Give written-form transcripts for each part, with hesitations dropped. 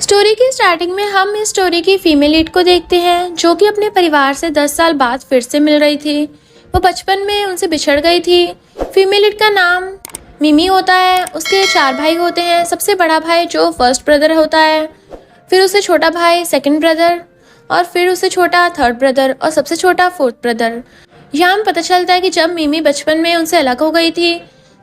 Story की starting में हम इस स्टोरी की फीमेल लीड को देखते हैं जो कि अपने परिवार से 10 साल बाद फिर से मिल रही थी। वो बचपन में उनसे बिछड़ गई थी। फीमेल लीड का नाम मिमी होता है। उसके 4 भाई होते हैं। सबसे बड़ा भाई जो फर्स्ट ब्रदर होता है, फिर उससे छोटा भाई सेकंड ब्रदर, और फिर उससे छोटा थर्ड ब्रदर, और सबसे छोटा फोर्थ ब्रदर। यहाँ हमें पता चलता है कि जब मिमी बचपन में उनसे अलग हो गई थी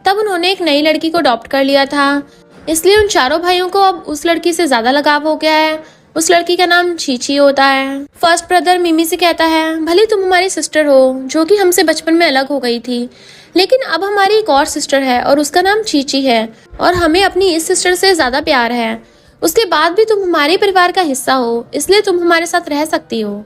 तब उन्होंने एक नई लड़की को अडॉप्ट कर लिया था। इसलिए उन चारों भाइयों को अब उस लड़की से ज्यादा लगाव हो गया है। उस लड़की का नाम चीची होता है। फर्स्ट ब्रदर मिमी से कहता है, भले तुम हमारी सिस्टर हो जो कि हमसे बचपन में अलग हो गई थी, लेकिन अब हमारी एक और सिस्टर है और उसका नाम चीची है और हमें अपनी इस सिस्टर से ज्यादा प्यार है। उसके बाद भी तुम हमारे परिवार का हिस्सा हो, इसलिए तुम हमारे साथ रह सकती हो।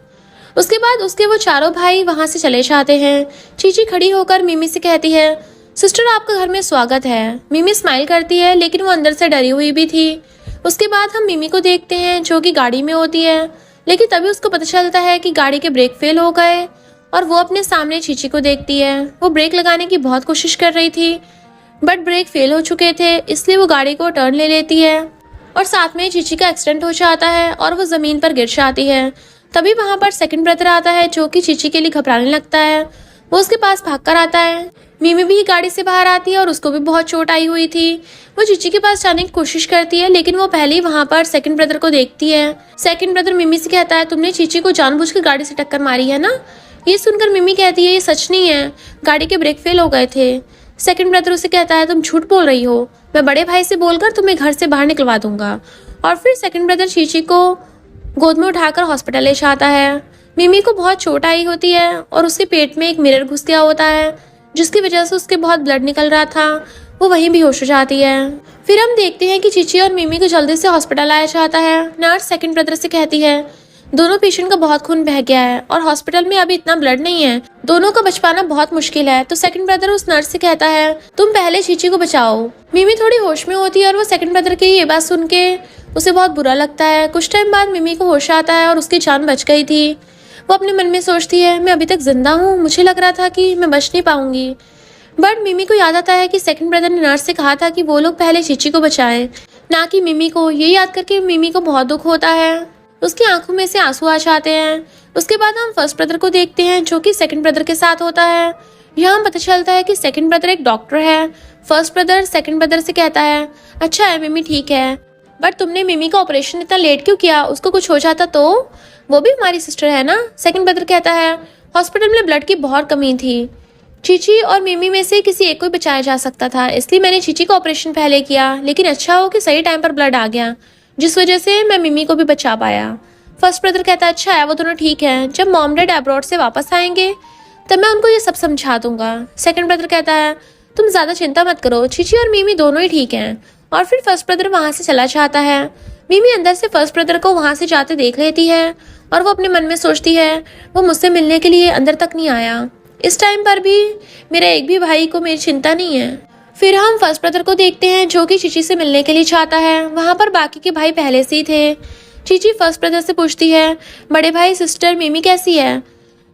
उसके बाद उसके वो चारों भाई वहां से चले जाते हैं। चीची खड़ी होकर मिमी से कहती है, सिस्टर आपका घर में स्वागत है। मिमी स्माइल करती है लेकिन वो अंदर से डरी हुई भी थी। उसके बाद हम मिमी को देखते हैं जो कि गाड़ी में होती है, लेकिन तभी उसको पता चलता है कि गाड़ी के ब्रेक फेल हो गए और वो अपने सामने चीची को देखती है। वो ब्रेक लगाने की बहुत कोशिश कर रही थी बट ब्रेक फेल हो चुके थे, इसलिए वो गाड़ी को टर्न ले लेती है और साथ में चीची का एक्सीडेंट हो जाता है और वो जमीन पर गिर जाती है। तभी वहां पर सेकंड ब्रदर आता है जो कि चीची के लिए घबराने लगता है। वो उसके पास भागकर आता है। मिमी भी गाड़ी से बाहर आती है और उसको भी बहुत चोट आई हुई थी। वो चीची के पास जाने की कोशिश करती है लेकिन वो पहले ही वहां पर सेकंड ब्रदर को देखती है। सेकंड ब्रदर मिमी से कहता है, तुमने चीची को जानबूझकर गाड़ी से टक्कर मारी है ना। ये सुनकर मिमी कहती है, ये सच नहीं है, गाड़ी के ब्रेक फेल हो गए थे। सेकंड ब्रदर उसे कहता है, तुम झूठ बोल रही हो, मैं बड़े भाई से बोलकर तुम्हें घर से बाहर निकलवा दूंगा। और फिर सेकंड ब्रदर चीची को गोद में उठाकर हॉस्पिटल ले जाता है। मिमी को बहुत चोट आई होती है और उसके पेट में एक मिरर घुस गया होता है जिसकी वजह से उसके बहुत ब्लड निकल रहा था। वो वहीं बेहोश हो जाती है। फिर हम देखते हैं कि चीची और मिमी को जल्दी से हॉस्पिटल लाया जाता है। नर्स सेकंड ब्रदर से कहती है, दोनों पेशेंट का बहुत खून बह गया है और हॉस्पिटल में अभी इतना ब्लड नहीं है, दोनों का बच पाना बहुत मुश्किल है। तो सेकंड ब्रदर उस नर्स से कहता है, तुम पहले चीची को बचाओ। मिमी थोड़ी होश में होती है और वो सेकंड ब्रदर की ये बात सुन के उसे बहुत बुरा लगता है। कुछ टाइम बाद मिमी को होश आता है और उसकी जान बच गई थी। वो अपने मन में सोचती है, मैं अभी तक जिंदा हूँ, मुझे लग रहा था कि मैं बच नहीं पाऊंगी। बट मिमी को याद आता है कि सेकंड ब्रदर ने नर्स से कहा था कि वो लोग पहले चीची को बचाएं, ना कि मिमी को। ये याद करके मिमी को बहुत दुख होता है। उसकी आंखों में से आंसू आ जाते हैं। उसके बाद हम फर्स्ट ब्रदर को देखते हैं जो कि सेकंड ब्रदर के साथ होता है। यहाँ पता चलता है कि सेकंड ब्रदर एक डॉक्टर है। फर्स्ट ब्रदर सेकंड ब्रदर से कहता है, अच्छा है मिमी ठीक है, बट तुमने मिमी का ऑपरेशन इतना लेट क्यों किया, उसको कुछ हो जाता तो। वो भी हमारी सिस्टर है ना। सेकंड ब्रदर कहता है, हॉस्पिटल में ब्लड की बहुत कमी थी, चीची और मिमी में से किसी एक को बचाया जा सकता था, इसलिए मैंने चीची का ऑपरेशन पहले किया। लेकिन अच्छा हो कि सही टाइम पर ब्लड आ गया, जिस वजह से मैं मिमी को भी बचा पाया। फर्स्ट ब्रदर कहता है, अच्छा है, वो दोनों ठीक हैं, जब मॉम डैड अब्रॉड से वापस आएंगे तब मैं उनको ये सब समझा दूंगा। सेकंड ब्रदर कहता है, तुम ज्यादा चिंता मत करो, चीची और मिमी दोनों ही ठीक हैं। और फिर फर्स्ट ब्रदर वहां से चला जाता है। मिमी अंदर से फर्स्ट ब्रदर को वहां से जाते देख लेती है और वो अपने मन में सोचती है, वो मुझसे मिलने के लिए अंदर तक नहीं आया, इस टाइम पर भी मेरे एक भी भाई को मेरी चिंता नहीं है। फिर हम फर्स्ट ब्रदर को देखते हैं जो कि चीची से मिलने के लिए चाहता है। वहां पर बाकी के भाई पहले से ही थे। चीची फर्स्ट ब्रदर से पूछती है, बड़े भाई सिस्टर मिमी कैसी है।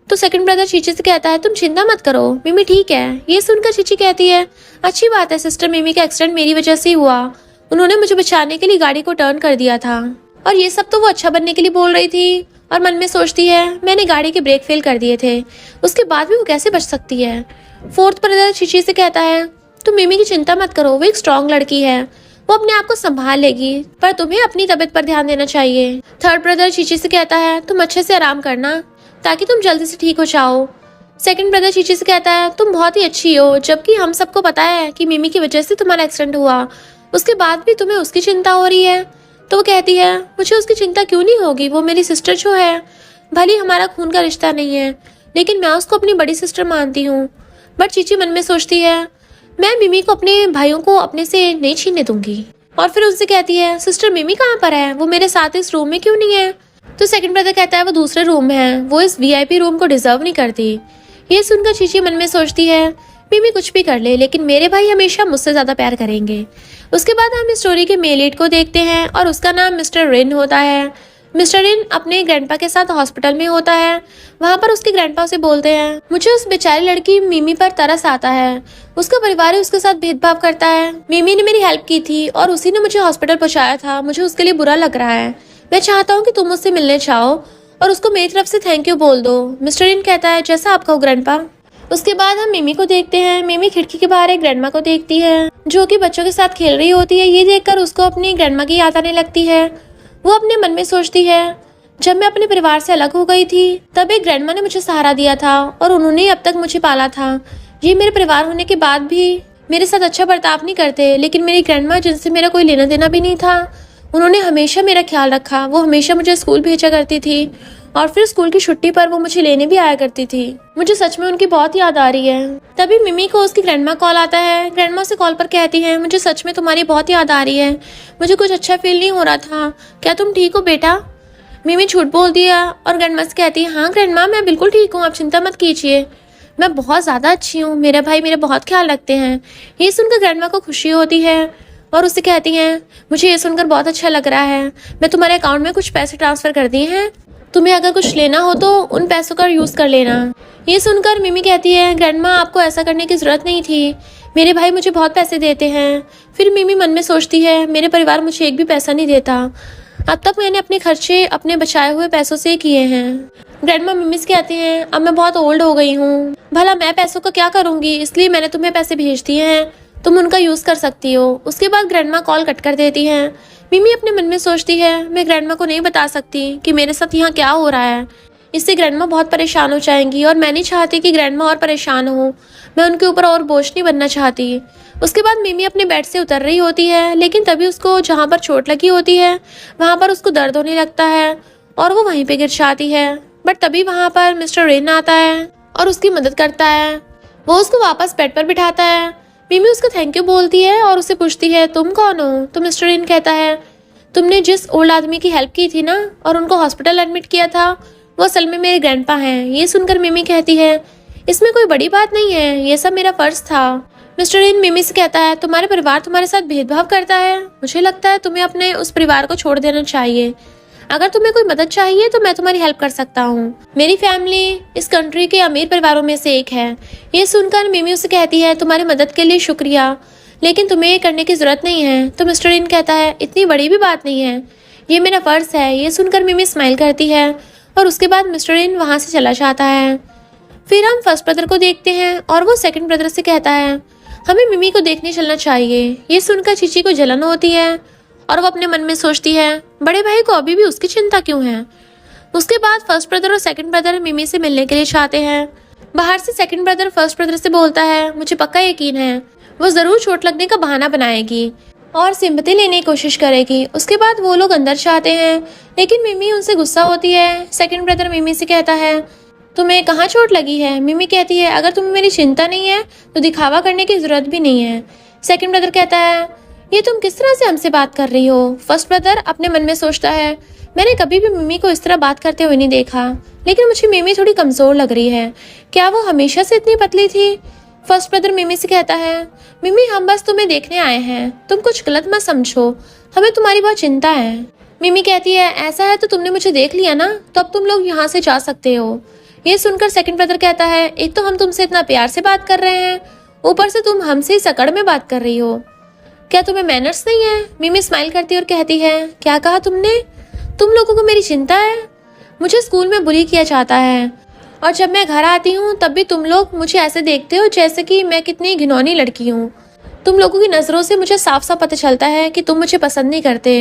तो सेकंड ब्रदर चीची से कहता है, तुम चिंता मत करो, मिमी ठीक है। ये सुनकर चीची कहती है, अच्छी बात है सिस्टर, मिमी का एक्सीडेंट मेरी वजह से ही हुआ, उन्होंने मुझे बचाने के लिए गाड़ी को टर्न कर दिया था। और ये सब तो वो अच्छा बनने के लिए बोल रही थी और मन में सोचती है, मैंने गाड़ी के ब्रेक फेल कर दिए थे, उसके बाद भी वो कैसे बच सकती है। फोर्थ ब्रदर चीची से कहता है, तुम मिमी की चिंता मत करो, वो एक स्ट्रांग लड़की है, वो अपने आप को संभाल लेगी, पर तुम्हें अपनी तबीयत पर ध्यान देना चाहिए। थर्ड ब्रदर चीची से कहता है, तुम अच्छे से आराम करना ताकि तुम जल्दी से ठीक हो जाओ। सेकंड ब्रदर चीची से कहता है, तुम बहुत ही अच्छी हो, जबकि हम सबको पता है कि मिमी की वजह से तुम्हारा एक्सीडेंट हुआ, उसके बाद भी तुम्हें उसकी चिंता हो रही है। तो वो कहती है, मुझे उसकी चिंता क्यों नहीं होगी, वो मेरी सिस्टर जो है, भले हमारा खून का रिश्ता नहीं है, लेकिन मैं उसको अपनी बड़ी सिस्टर मानती हूँ। बट चीची मन में सोचती है, मैं मिमी को अपने भाइयों को अपने से नहीं छीनने दूंगी। और फिर उनसे कहती है, सिस्टर मिमी कहाँ पर है, वो मेरे साथ इस रूम में क्यों नहीं है। तो सेकंड ब्रदर कहता है, वो दूसरे रूम में है, वो इस वीआईपी रूम को डिजर्व नहीं करती। ये सुनकर चीची मन में सोचती है, मिमी कुछ भी कर ले, लेकिन मेरे भाई हमेशा मुझसे ज्यादा प्यार करेंगे। उसके बाद हम इस स्टोरी के मेल लीड को देखते हैं और उसका नाम मिस्टर रिन होता है। मिस्टर इन अपने ग्रैंडपा के साथ हॉस्पिटल में होता है। वहाँ पर उसके ग्रैंडपा उसे बोलते हैं, मुझे उस बेचारी लड़की मिमी पर तरस आता है। उसका परिवार ही उसके साथ भेदभाव करता है। मिमी ने मेरी हेल्प की थी और उसी ने मुझे हॉस्पिटल पहुँचाया था। मुझे उसके लिए बुरा लग रहा है। मैं चाहता हूँ कि तुम मुझसे मिलने चाहो और उसको मेरी तरफ से थैंक यू बोल दो। मिस्टर इन कहता है, जैसा आप कहो ग्रैंडपा। उसके बाद हम मिमी को देखते हैं। मिमी खिड़की के बाहर एक ग्रैंडमा को देखती है जो कि बच्चों के साथ खेल रही होती है। ये देखकर उसको अपनी ग्रैंडमा की याद आने लगती है। वो अपने मन में सोचती है, जब मैं अपने परिवार से अलग हो गई थी तब एक ग्रैंडमा ने मुझे सहारा दिया था और उन्होंने अब तक मुझे पाला था। ये मेरे परिवार होने के बाद भी मेरे साथ अच्छा बर्ताव नहीं करते, लेकिन मेरी ग्रैंडमा, जिनसे मेरा कोई लेना देना भी नहीं था, उन्होंने हमेशा मेरा ख्याल रखा। वो हमेशा मुझे स्कूल भेजा करती थी और फिर स्कूल की छुट्टी पर वो मुझे लेने भी आया करती थी। मुझे सच में उनकी बहुत याद आ रही है। तभी मिमी को उसकी ग्रैंडमा कॉल आता है। ग्रैंडमा से कॉल पर कहती है, मुझे सच में तुम्हारी बहुत याद आ रही है। मुझे कुछ अच्छा फील नहीं हो रहा था। क्या तुम ठीक हो बेटा? मिमी झूठ बोल दिया और ग्रैंडमा से कहती है, हाँ ग्रैंडमा, मैं बिल्कुल ठीक हूँ, आप चिंता मत कीजिए। मैं बहुत ज़्यादा अच्छी हूँ। मेरे भाई मेरा बहुत ख्याल रखते हैं। ये सुनकर ग्रैंडमा को खुशी होती है और उससे कहती हैं, मुझे ये सुनकर बहुत अच्छा लग रहा है। मैं तुम्हारे अकाउंट में कुछ पैसे ट्रांसफ़र कर दिए हैं। तुम्हें अगर कुछ लेना हो तो उन पैसों का यूज़ कर लेना। ये सुनकर मिमी कहती है, ग्रैंडमा, आपको ऐसा करने की ज़रूरत नहीं थी। मेरे भाई मुझे बहुत पैसे देते हैं। फिर मिमी मन में सोचती है, मेरे परिवार मुझे एक भी पैसा नहीं देता। अब तक मैंने अपने खर्चे अपने बचाए हुए पैसों से किए हैं। ग्रैंडमा मिमी से कहती हैं, अब मैं बहुत ओल्ड हो गई हूँ। भला मैं पैसों का क्या करूँगी, इसलिए मैंने तुम्हें पैसे भेज दिए हैं। तुम उनका यूज़ कर सकती हो। उसके बाद ग्रैंडमा कॉल कट कर देती हैं। मिमी अपने मन में सोचती है, मैं ग्रैंडमा को नहीं बता सकती कि मेरे साथ यहाँ क्या हो रहा है। इससे ग्रैंडमा बहुत परेशान हो जाएंगी और मैं नहीं चाहती कि ग्रैंडमा और परेशान हो। मैं उनके ऊपर और बोझ नहीं बनना चाहती। उसके बाद मिमी अपने बेड से उतर रही होती है, लेकिन तभी उसको जहाँ पर चोट लगी होती है वहाँ पर उसको दर्द होने लगता है और वो वहीं पे गिर जाती है। बट तभी वहाँ पर मिस्टर रेन आता है और उसकी मदद करता है। वो उसको वापस बेड पर बिठाता है। मिमी उसको थैंक यू बोलती है और उससे पूछती है, तुम कौन हो? तो मिस्टर रेन कहता है, तुमने जिस ओल्ड आदमी की हेल्प की थी ना और उनको हॉस्पिटल एडमिट किया था, वो असल में मेरे ग्रैंडपा हैं। ये सुनकर मिमी कहती है, इसमें कोई बड़ी बात नहीं है, ये सब मेरा फर्ज था। मिस्टर इन मिमी से कहता है, तुम्हारे परिवार तुम्हारे साथ भेदभाव करता है। मुझे लगता है तुम्हें अपने उस परिवार को छोड़ देना चाहिए। अगर तुम्हें कोई मदद चाहिए तो मैं तुम्हारी हेल्प कर सकता हूँ। मेरी फैमिली इस कंट्री के अमीर परिवारों में से एक है। ये सुनकर मिमी उसे कहती है, तुम्हारी मदद के लिए शुक्रिया, लेकिन तुम्हें ये करने की ज़रूरत नहीं है। तो मिस्टर इन कहता है, इतनी बड़ी भी बात नहीं है, ये मेरा फ़र्ज़ है। ये सुनकर मिमी स्माइल करती है और उसके बाद मिस्टर इन वहाँ से चला जाता है। फिर हम फर्स्ट ब्रदर को देखते हैं और वो सेकंड ब्रदर से कहता है, हमें मिमी को देखने चलना चाहिए। ये सुनकर चीची को जलन होती है और वो अपने मन में सोचती है, बड़े भाई को अभी भी उसकी चिंता क्यों है। उसके बाद फर्स्ट ब्रदर और सेकंड ब्रदर मिमी से मिलने के लिए चाहते हैं। बाहर से सेकंड ब्रदर फर्स्ट ब्रदर से बोलता है, मुझे पक्का यकीन है वो ज़रूर चोट लगने का बहाना बनाएगी और सिंपैथी लेने की कोशिश करेगी। उसके बाद वो लोग अंदर जाते हैं, लेकिन मिमी उनसे गुस्सा होती है। सेकंड ब्रदर मिमी से कहता है, तुम्हें कहाँ चोट लगी है? मिमी कहती है, अगर तुम्हें मेरी चिंता नहीं है तो दिखावा करने की ज़रूरत भी नहीं है। सेकंड ब्रदर कहता है, ये तुम किस तरह से हमसे बात कर रही हो? फर्स्ट ब्रदर अपने मन में सोचता है, मैंने कभी भी मिमी को इस तरह बात करते हुए नहीं देखा, लेकिन मुझे मिमी थोड़ी कमज़ोर लग रही है। क्या वो हमेशा से इतनी पतली थी? फर्स्ट ब्रदर मिमी से कहता है, मिमी हम बस तुम्हें देखने आए हैं, तुम कुछ गलत मत समझो, हमें तुम्हारी बहुत चिंता है। मिमी कहती है, ऐसा है तो तुमने मुझे देख लिया ना, तो अब तुम लोग यहाँ से जा सकते हो। ये सुनकर सेकंड ब्रदर कहता है, एक तो हम तुमसे इतना प्यार से बात कर रहे हैं, ऊपर से तुम हमसे ही सकड़ में बात कर रही हो। क्या तुम्हें मैनर्स नहीं है? मिमी स्माइल करती है और कहती है, क्या कहा तुमने? तुम लोगों को मेरी चिंता है? मुझे स्कूल में बुली किया जाता है और जब मैं घर आती हूँ तब भी तुम लोग मुझे ऐसे देखते हो जैसे कि मैं कितनी घिनौनी लड़की हूँ। तुम लोगों की नज़रों से मुझे साफ साफ पता चलता है कि तुम मुझे पसंद नहीं करते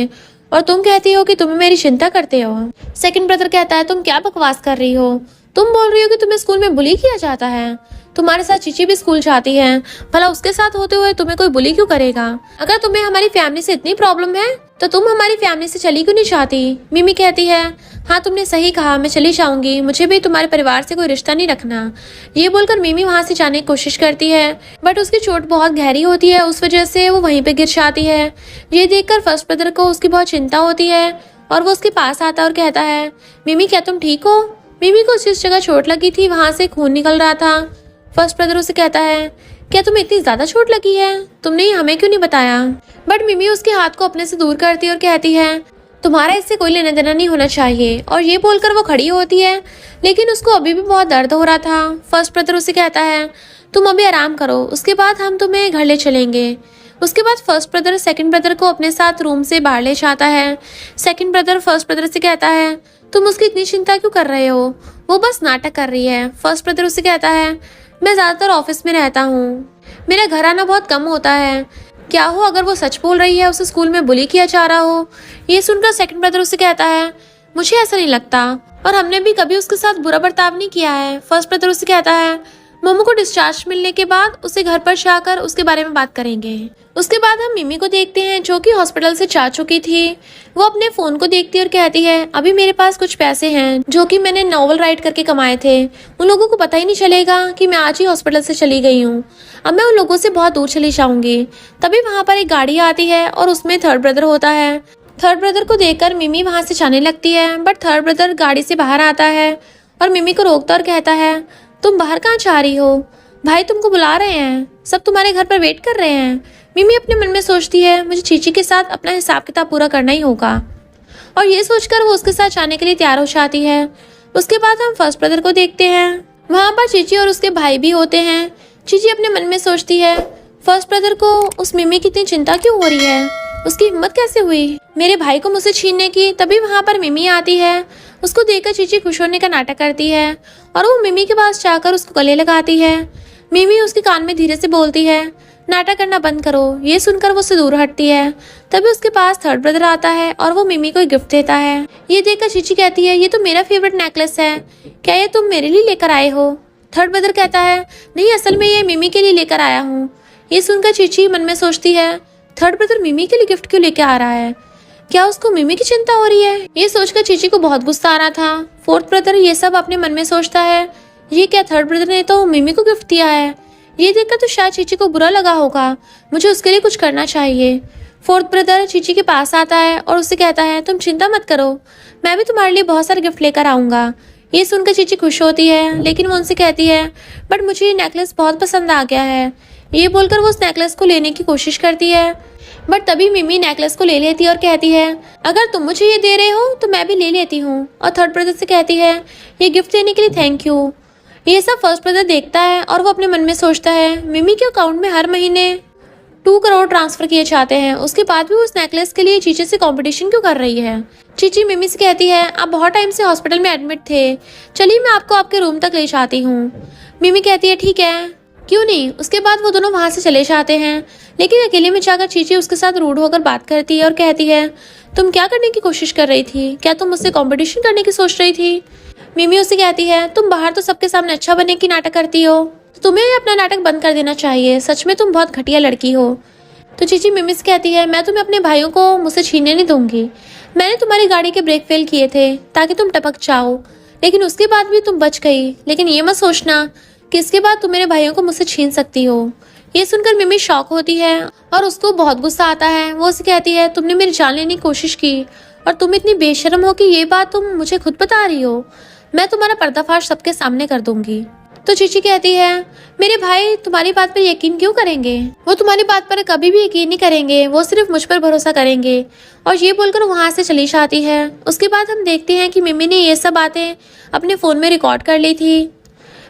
और तुम कहती हो कि तुम्हें मेरी चिंता करते हो। सेकंड ब्रदर कहता है, तुम क्या बकवास कर रही हो? तुम बोल रही हो कि तुम्हें स्कूल में बुली किया जाता है? तुम्हारे साथ चीची भी स्कूल जाती है, भला उसके साथ होते हुए तुम्हें कोई बुली क्यों करेगा? अगर तुम्हें हमारी फैमिली से इतनी प्रॉब्लम है तो तुम हमारी फैमिली से चली क्यों नहीं जाती? मिमी कहती है, हाँ तुमने सही कहा, मैं चली जाऊंगी, मुझे भी तुम्हारे परिवार से कोई रिश्ता नहीं रखना। ये बोलकर मिमी वहाँ से जाने की कोशिश करती है, बट उसकी चोट बहुत गहरी होती है, उस वजह से वो वहीं पे गिर जाती है। ये देखकर फर्स्ट ब्रदर को उसकी बहुत चिंता होती है और वो उसके पास आता है और कहता है, मिमी क्या तुम ठीक हो? मिमी को जिस जगह चोट लगी थी वहाँ से खून निकल रहा था। फर्स्ट ब्रदर उसे कहता है, क्या तुम्हें इतनी ज़्यादा चोट लगी है? तुमने ये हमें क्यों नहीं बताया? बट मिमी उसके हाथ को अपने से दूर करती है और कहती है, तुम्हारा इससे कोई लेना देना नहीं होना चाहिए। और ये बोलकर वो खड़ी होती है, लेकिन उसको अभी भी बहुत दर्द हो रहा था। फर्स्ट ब्रदर उसे कहता है तुम अभी आराम करो, उसके बाद हम तुम्हें घर ले चलेंगे। उसके बाद फर्स्ट ब्रदर सेकंड ब्रदर को अपने साथ रूम से बाहर ले जाता है। सेकंड ब्रदर फर्स्ट ब्रदर से कहता है तुम उसकी इतनी चिंता क्यों कर रहे हो, वो बस नाटक कर रही है। फर्स्ट ब्रदर उसे कहता है मैं ज़्यादातर ऑफिस में रहता हूँ, मेरा घर आना बहुत कम होता है, क्या हो अगर वो सच बोल रही है, उसे स्कूल में बुली किया जा रहा हो। ये सुनकर सेकंड ब्रदर उसे कहता है मुझे ऐसा नहीं लगता और हमने भी कभी उसके साथ बुरा बर्ताव नहीं किया है। फर्स्ट ब्रदर उसे कहता है मोमो को डिस्चार्ज मिलने के बाद उसे घर पर जाकर उसके बारे में बात करेंगे। उसके बाद हम मिमी को देखते हैं जो कि हॉस्पिटल से जा चुकी थी। वो अपने फ़ोन को देखती है और कहती है अभी मेरे पास कुछ पैसे हैं जो कि मैंने नॉवल राइट करके कमाए थे, उन लोगों को पता ही नहीं चलेगा कि मैं आज ही हॉस्पिटल से चली गई हूँ। अब मैं उन लोगों से बहुत दूर चली जाऊँगी। तभी वहाँ पर एक गाड़ी आती है और उसमें थर्ड ब्रदर होता है। थर्ड ब्रदर को देखकर मिमी वहाँ से जाने लगती है, बट थर्ड ब्रदर गाड़ी से बाहर आता है और मिमी को रोकता और कहता है तुम बाहर कहाँ जा रही हो, भाई तुमको बुला रहे हैं, सब तुम्हारे घर पर वेट कर रहे हैं। मिमी अपने मन में सोचती है मुझे चीची के साथ अपना हिसाब किताब पूरा करना ही होगा, और ये सोचकर वो उसके साथ जाने के लिए तैयार हो जाती है। उसके बाद हम फर्स्ट ब्रदर को देखते हैं, वहाँ पर चीची और उसके भाई भी होते हैं। चीची अपने मन में सोचती है फर्स्ट ब्रदर को उस मिमी की इतनी चिंता क्यों हो रही है, उसकी हिम्मत कैसे हुई मेरे भाई को मुझसे छीनने की। तभी वहाँ पर मिमी आती है, उसको देखकर चीची खुश होने का नाटक करती है और वो मिमी के पास जाकर उसको गले लगाती है। मिमी उसके कान में धीरे से बोलती है नाटक करना बंद करो। ये सुनकर वो उससे दूर हटती है। तभी उसके पास थर्ड ब्रदर आता है और वो मिमी को एक गिफ्ट देता है। ये देखकर चीची कहती है ये तो मेरा फेवरेट नेकलेस है, क्या ये तुम मेरे लिए लेकर आए हो। थर्ड ब्रदर कहता है नहीं, असल में ये मिमी के लिए लेकर आया हूँ। ये सुनकर चीची मन में सोचती है थर्ड ब्रदर मिमी के लिए गिफ्ट क्यों लेके आ रहा है, क्या उसको मिमी की चिंता हो रही है। ये सोचकर चीची को बहुत गुस्सा आ रहा था। फोर्थ ब्रदर ये सब अपने मन में सोचता है ये क्या, थर्ड ब्रदर ने तो मिमी को गिफ्ट दिया है, ये देखकर तो शायद चीची को बुरा लगा होगा, मुझे उसके लिए कुछ करना चाहिए। फोर्थ ब्रदर चीची के पास आता है और उससे कहता है तुम चिंता मत करो, मैं भी तुम्हारे लिए बहुत सारे गिफ्ट लेकर आऊँगा। ये सुनकर चीची खुश होती है, लेकिन वो उनसे कहती है बट मुझे ये नेकलेस बहुत पसंद आ गया है। ये बोलकर वो उस नेकलेस को लेने की कोशिश करती है, बट तभी मिमी नेकलेस को ले लेती है और कहती है अगर तुम मुझे ये दे रहे हो तो मैं भी ले लेती हूँ। और थर्ड ब्रदर से कहती है ये गिफ्ट देने के लिए थैंक यू। ये सब फर्स्ट ब्रदर देखता है और वो अपने मन में सोचता है मिमी के अकाउंट में हर महीने 2 करोड़ ट्रांसफर किए जाते हैं, उसके बाद भी उस नेकलेस के लिए चीची से कंपटीशन क्यों कर रही है। चीची मिमी से कहती है आप बहुत टाइम से हॉस्पिटल में एडमिट थे, चलिए मैं आपको आपके रूम तक ले जाती हूँ। मिमी कहती है ठीक है, क्यों नहीं। उसके बाद वो दोनों वहाँ से चले जाते हैं, लेकिन अकेले में जाकर चीची उसके साथ रूड होकर बात करती है और कहती है तुम क्या करने की कोशिश कर रही थी, क्या तुम मुझसे कंपटीशन करने की सोच रही थी। मिमी उसे कहती है तुम बाहर तो सबके सामने अच्छा बनने की नाटक करती हो, तो तुम्हें अपना नाटक बंद कर देना चाहिए, सच में तुम बहुत घटिया लड़की हो। तो चीची मिमी से कहती है मैं तुम्हें अपने भाइयों को मुझसे छीनने नहीं दूंगी, मैंने तुम्हारी गाड़ी के ब्रेक फेल किए थे ताकि तुम टपक जाओ, लेकिन उसके बाद भी तुम बच गई, लेकिन ये मत सोचना कि इसके बाद तुम मेरे भाइयों को मुझसे छीन सकती हो। ये सुनकर मिमी शॉक होती है और उसको बहुत गुस्सा आता है। वो उसे कहती है तुमने मेरी जान लेने की कोशिश की और तुम इतनी बेशर्म हो कि ये बात तुम मुझे खुद बता रही हो, मैं तुम्हारा पर्दाफाश सबके सामने कर दूंगी। तो चीची कहती है मेरे भाई तुम्हारी बात पर यकीन क्यों करेंगे, वो तुम्हारी बात पर कभी भी यकीन नहीं करेंगे, वो सिर्फ मुझ पर भरोसा करेंगे। और ये बोलकर वहाँ से चली जाती है। उसके बाद हम देखते हैं कि मिमी ने ये सब बातें अपने फ़ोन में रिकॉर्ड कर ली थी।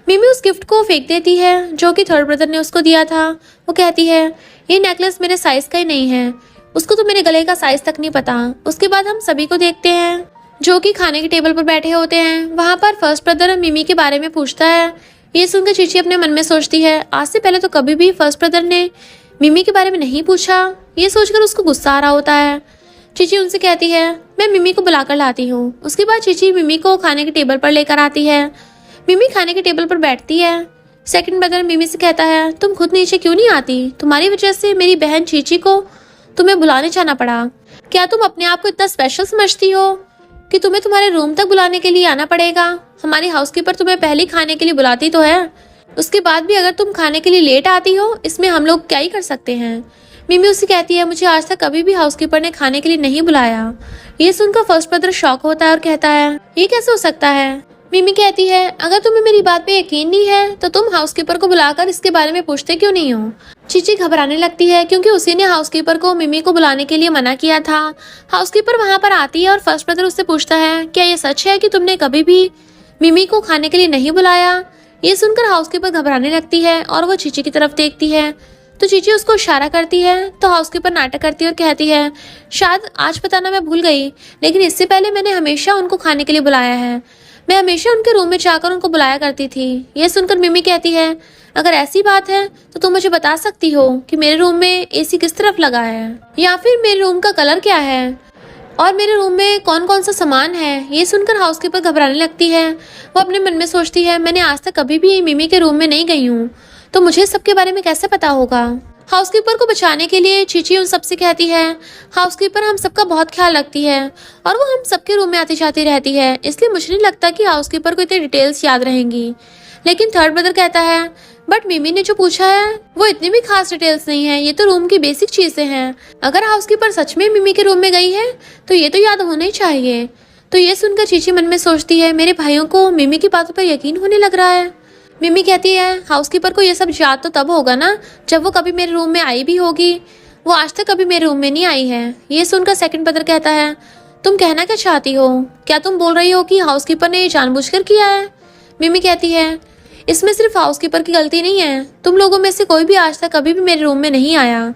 मिमी उस गिफ्ट को फेंक देती है जो कि थर्ड ब्रदर ने उसको दिया था। वो कहती है ये नेकलेस मेरे साइज़ का ही नहीं है, उसको तो मेरे गले का साइज़ तक नहीं पता। उसके बाद हम सभी को देखते हैं जो कि खाने के टेबल पर बैठे होते हैं। वहाँ पर फर्स्ट ब्रदर मिमी के बारे में पूछता है। ये सुनकर चीची अपने मन में सोचती है आज से पहले तो कभी भी फर्स्ट ब्रदर ने मिमी के बारे में नहीं पूछा। ये सोचकर उसको गुस्सा आ रहा होता है। चीची उनसे कहती है मैं मिमी को बुलाकर लाती हूँ। उसके बाद चीची मिमी को खाने के टेबल पर लेकर आती है। मिमी खाने के टेबल पर बैठती है। सेकंड ब्रदर मिमी से कहता है तुम खुद नीचे क्यों नहीं आती, तुम्हारी वजह से मेरी बहन चीची को तुम्हें बुलाने जाना पड़ा। क्या तुम अपने आप को इतना स्पेशल समझती हो कि तुम्हें तुम्हारे रूम तक बुलाने के लिए आना पड़ेगा। हमारी हाउसकीपर तुम्हें पहले खाने के लिए बुलाती तो है, उसके बाद भी अगर तुम खाने के लिए लेट आती हो इसमें हम लोग क्या ही कर सकते हैं। मिमी उससे कहती है मुझे आज तक कभी भी हाउसकीपर ने खाने के लिए नहीं बुलाया। ये सुनकर फर्स्ट ब्रदर शॉक होता है और कहता है ये कैसे हो सकता है। मिमी कहती है अगर तुम्हें मेरी बात पे यकीन नहीं है तो तुम हाउसकीपर को बुलाकर इसके बारे में पूछते क्यों नहीं हो। चीची घबराने लगती है क्योंकि उसी ने हाउसकीपर को मिमी को बुलाने के लिए मना किया था। हाउसकीपर वहां पर आती है और फर्स्ट ब्रदर उससे पूछता है, क्या ये सच है कि तुमने कभी भी मिमी को खाने के लिए नहीं बुलाया? ये सुनकर हाउसकीपर घबराने लगती है और वो चीची की तरफ देखती है तो चीची उसको इशारा करती है। तो हाउसकीपर नाटक करती है और कहती है, शायद आज बताना मैं भूल गई, लेकिन इससे पहले मैंने हमेशा उनको खाने के लिए बुलाया है। मैं हमेशा उनके रूम में जाकर उनको बुलाया करती थी। ये सुनकर मिमी कहती है, अगर ऐसी बात है तो तुम मुझे बता सकती हो कि मेरे रूम में एसी किस तरफ लगा है, या फिर मेरे रूम का कलर क्या है, और मेरे रूम में कौन कौन सा सामान है। ये सुनकर हाउसकीपर घबराने लगती है। वो अपने मन में सोचती है, मैंने आज तक कभी भी मिमी के रूम में नहीं गई हूँ, तो मुझे सबके बारे में कैसे पता होगा। हाउसकीपर को बचाने के लिए चीची उन सबसे कहती है, हाउसकीपर हम सबका बहुत ख्याल रखती है और वो हम सबके रूम में आती जाती रहती है, इसलिए मुझे नहीं लगता कि हाउसकीपर को इतनी डिटेल्स याद रहेंगी। लेकिन थर्ड ब्रदर कहता है, बट मिमी ने जो पूछा है वो इतनी भी खास डिटेल्स नहीं है, ये तो रूम की बेसिक चीजें हैं। अगर हाउसकीपर सच में मिमी के रूम में गई है तो ये तो याद होना ही चाहिए। तो ये सुनकर चीची मन में सोचती है, मेरे भाइयों को मिमी की बातों पर यकीन होने लग रहा है। मिमी कहती है, हाउसकीपर को ये सब याद तो तब होगा ना जब वो कभी मेरे रूम में आई भी होगी, वो आज तक कभी मेरे रूम में नहीं आई है। ये सुनकर सेकंड ब्रदर कहता है, तुम कहना क्या चाहती हो? क्या तुम बोल रही हो कि हाउसकीपर ने ये जानबूझकर किया है? मिमी कहती है, इसमें सिर्फ हाउसकीपर की गलती नहीं है, तुम लोगों में से कोई भी आज तक कभी भी मेरे रूम में नहीं आया,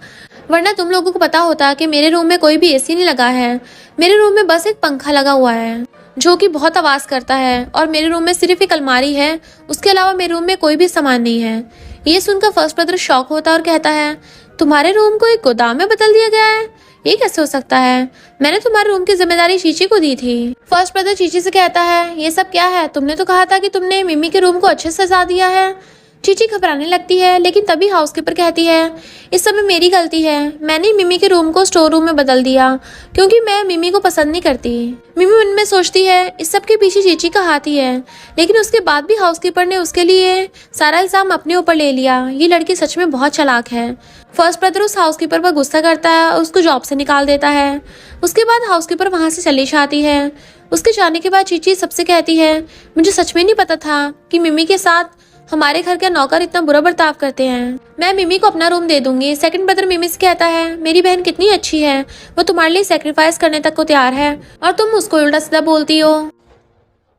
वरना तुम लोगों को पता होता कि मेरे रूम में कोई भी एसी नहीं लगा है। मेरे रूम में बस एक पंखा लगा हुआ है जो कि बहुत आवाज करता है, और मेरे रूम में सिर्फ एक अलमारी है, उसके अलावा मेरे रूम में कोई भी सामान नहीं है। ये सुनकर फर्स्ट ब्रदर शॉक होता है और कहता है, तुम्हारे रूम को एक गोदाम में बदल दिया गया है? ये कैसे हो सकता है? मैंने तुम्हारे रूम की जिम्मेदारी चीची को दी थी। फर्स्ट ब्रदर चीची से कहता है, ये सब क्या है? तुमने तो कहा था कि तुमने मिमी के रूम को अच्छे से सजा दिया है। चीची घबराने लगती है, लेकिन तभी हाउसकीपर कहती है, इस समय मेरी गलती है, मैंने मिमी के रूम को स्टोर रूम में बदल दिया क्योंकि मैं मिमी को पसंद नहीं करती। मिमी मन में सोचती है, इस सब के पीछे चीची का हाथ ही है, लेकिन उसके बाद भी हाउसकीपर ने उसके लिए सारा इल्जाम अपने ऊपर ले लिया। ये लड़की सच में बहुत चालाक है। फर्स्ट ब्रदर उस हाउसकीपर पर गुस्सा करता है और उसको जॉब से निकाल देता है। उसके बाद हाउसकीपर वहां से चली जाती है। उसके जाने के बाद चीची सबसे कहती है, मुझे सच में नहीं पता था कि मिमी के साथ हमारे घर के नौकर इतना बुरा बर्ताव करते हैं। मैं मिमी को अपना रूम दे दूंगी। सेकंड ब्रदर मिमी से कहता है, मेरी बहन कितनी अच्छी है, वो तुम्हारे लिए सेक्रीफाइस करने तक को तैयार है और तुम उसको उल्टा सीधा बोलती हो।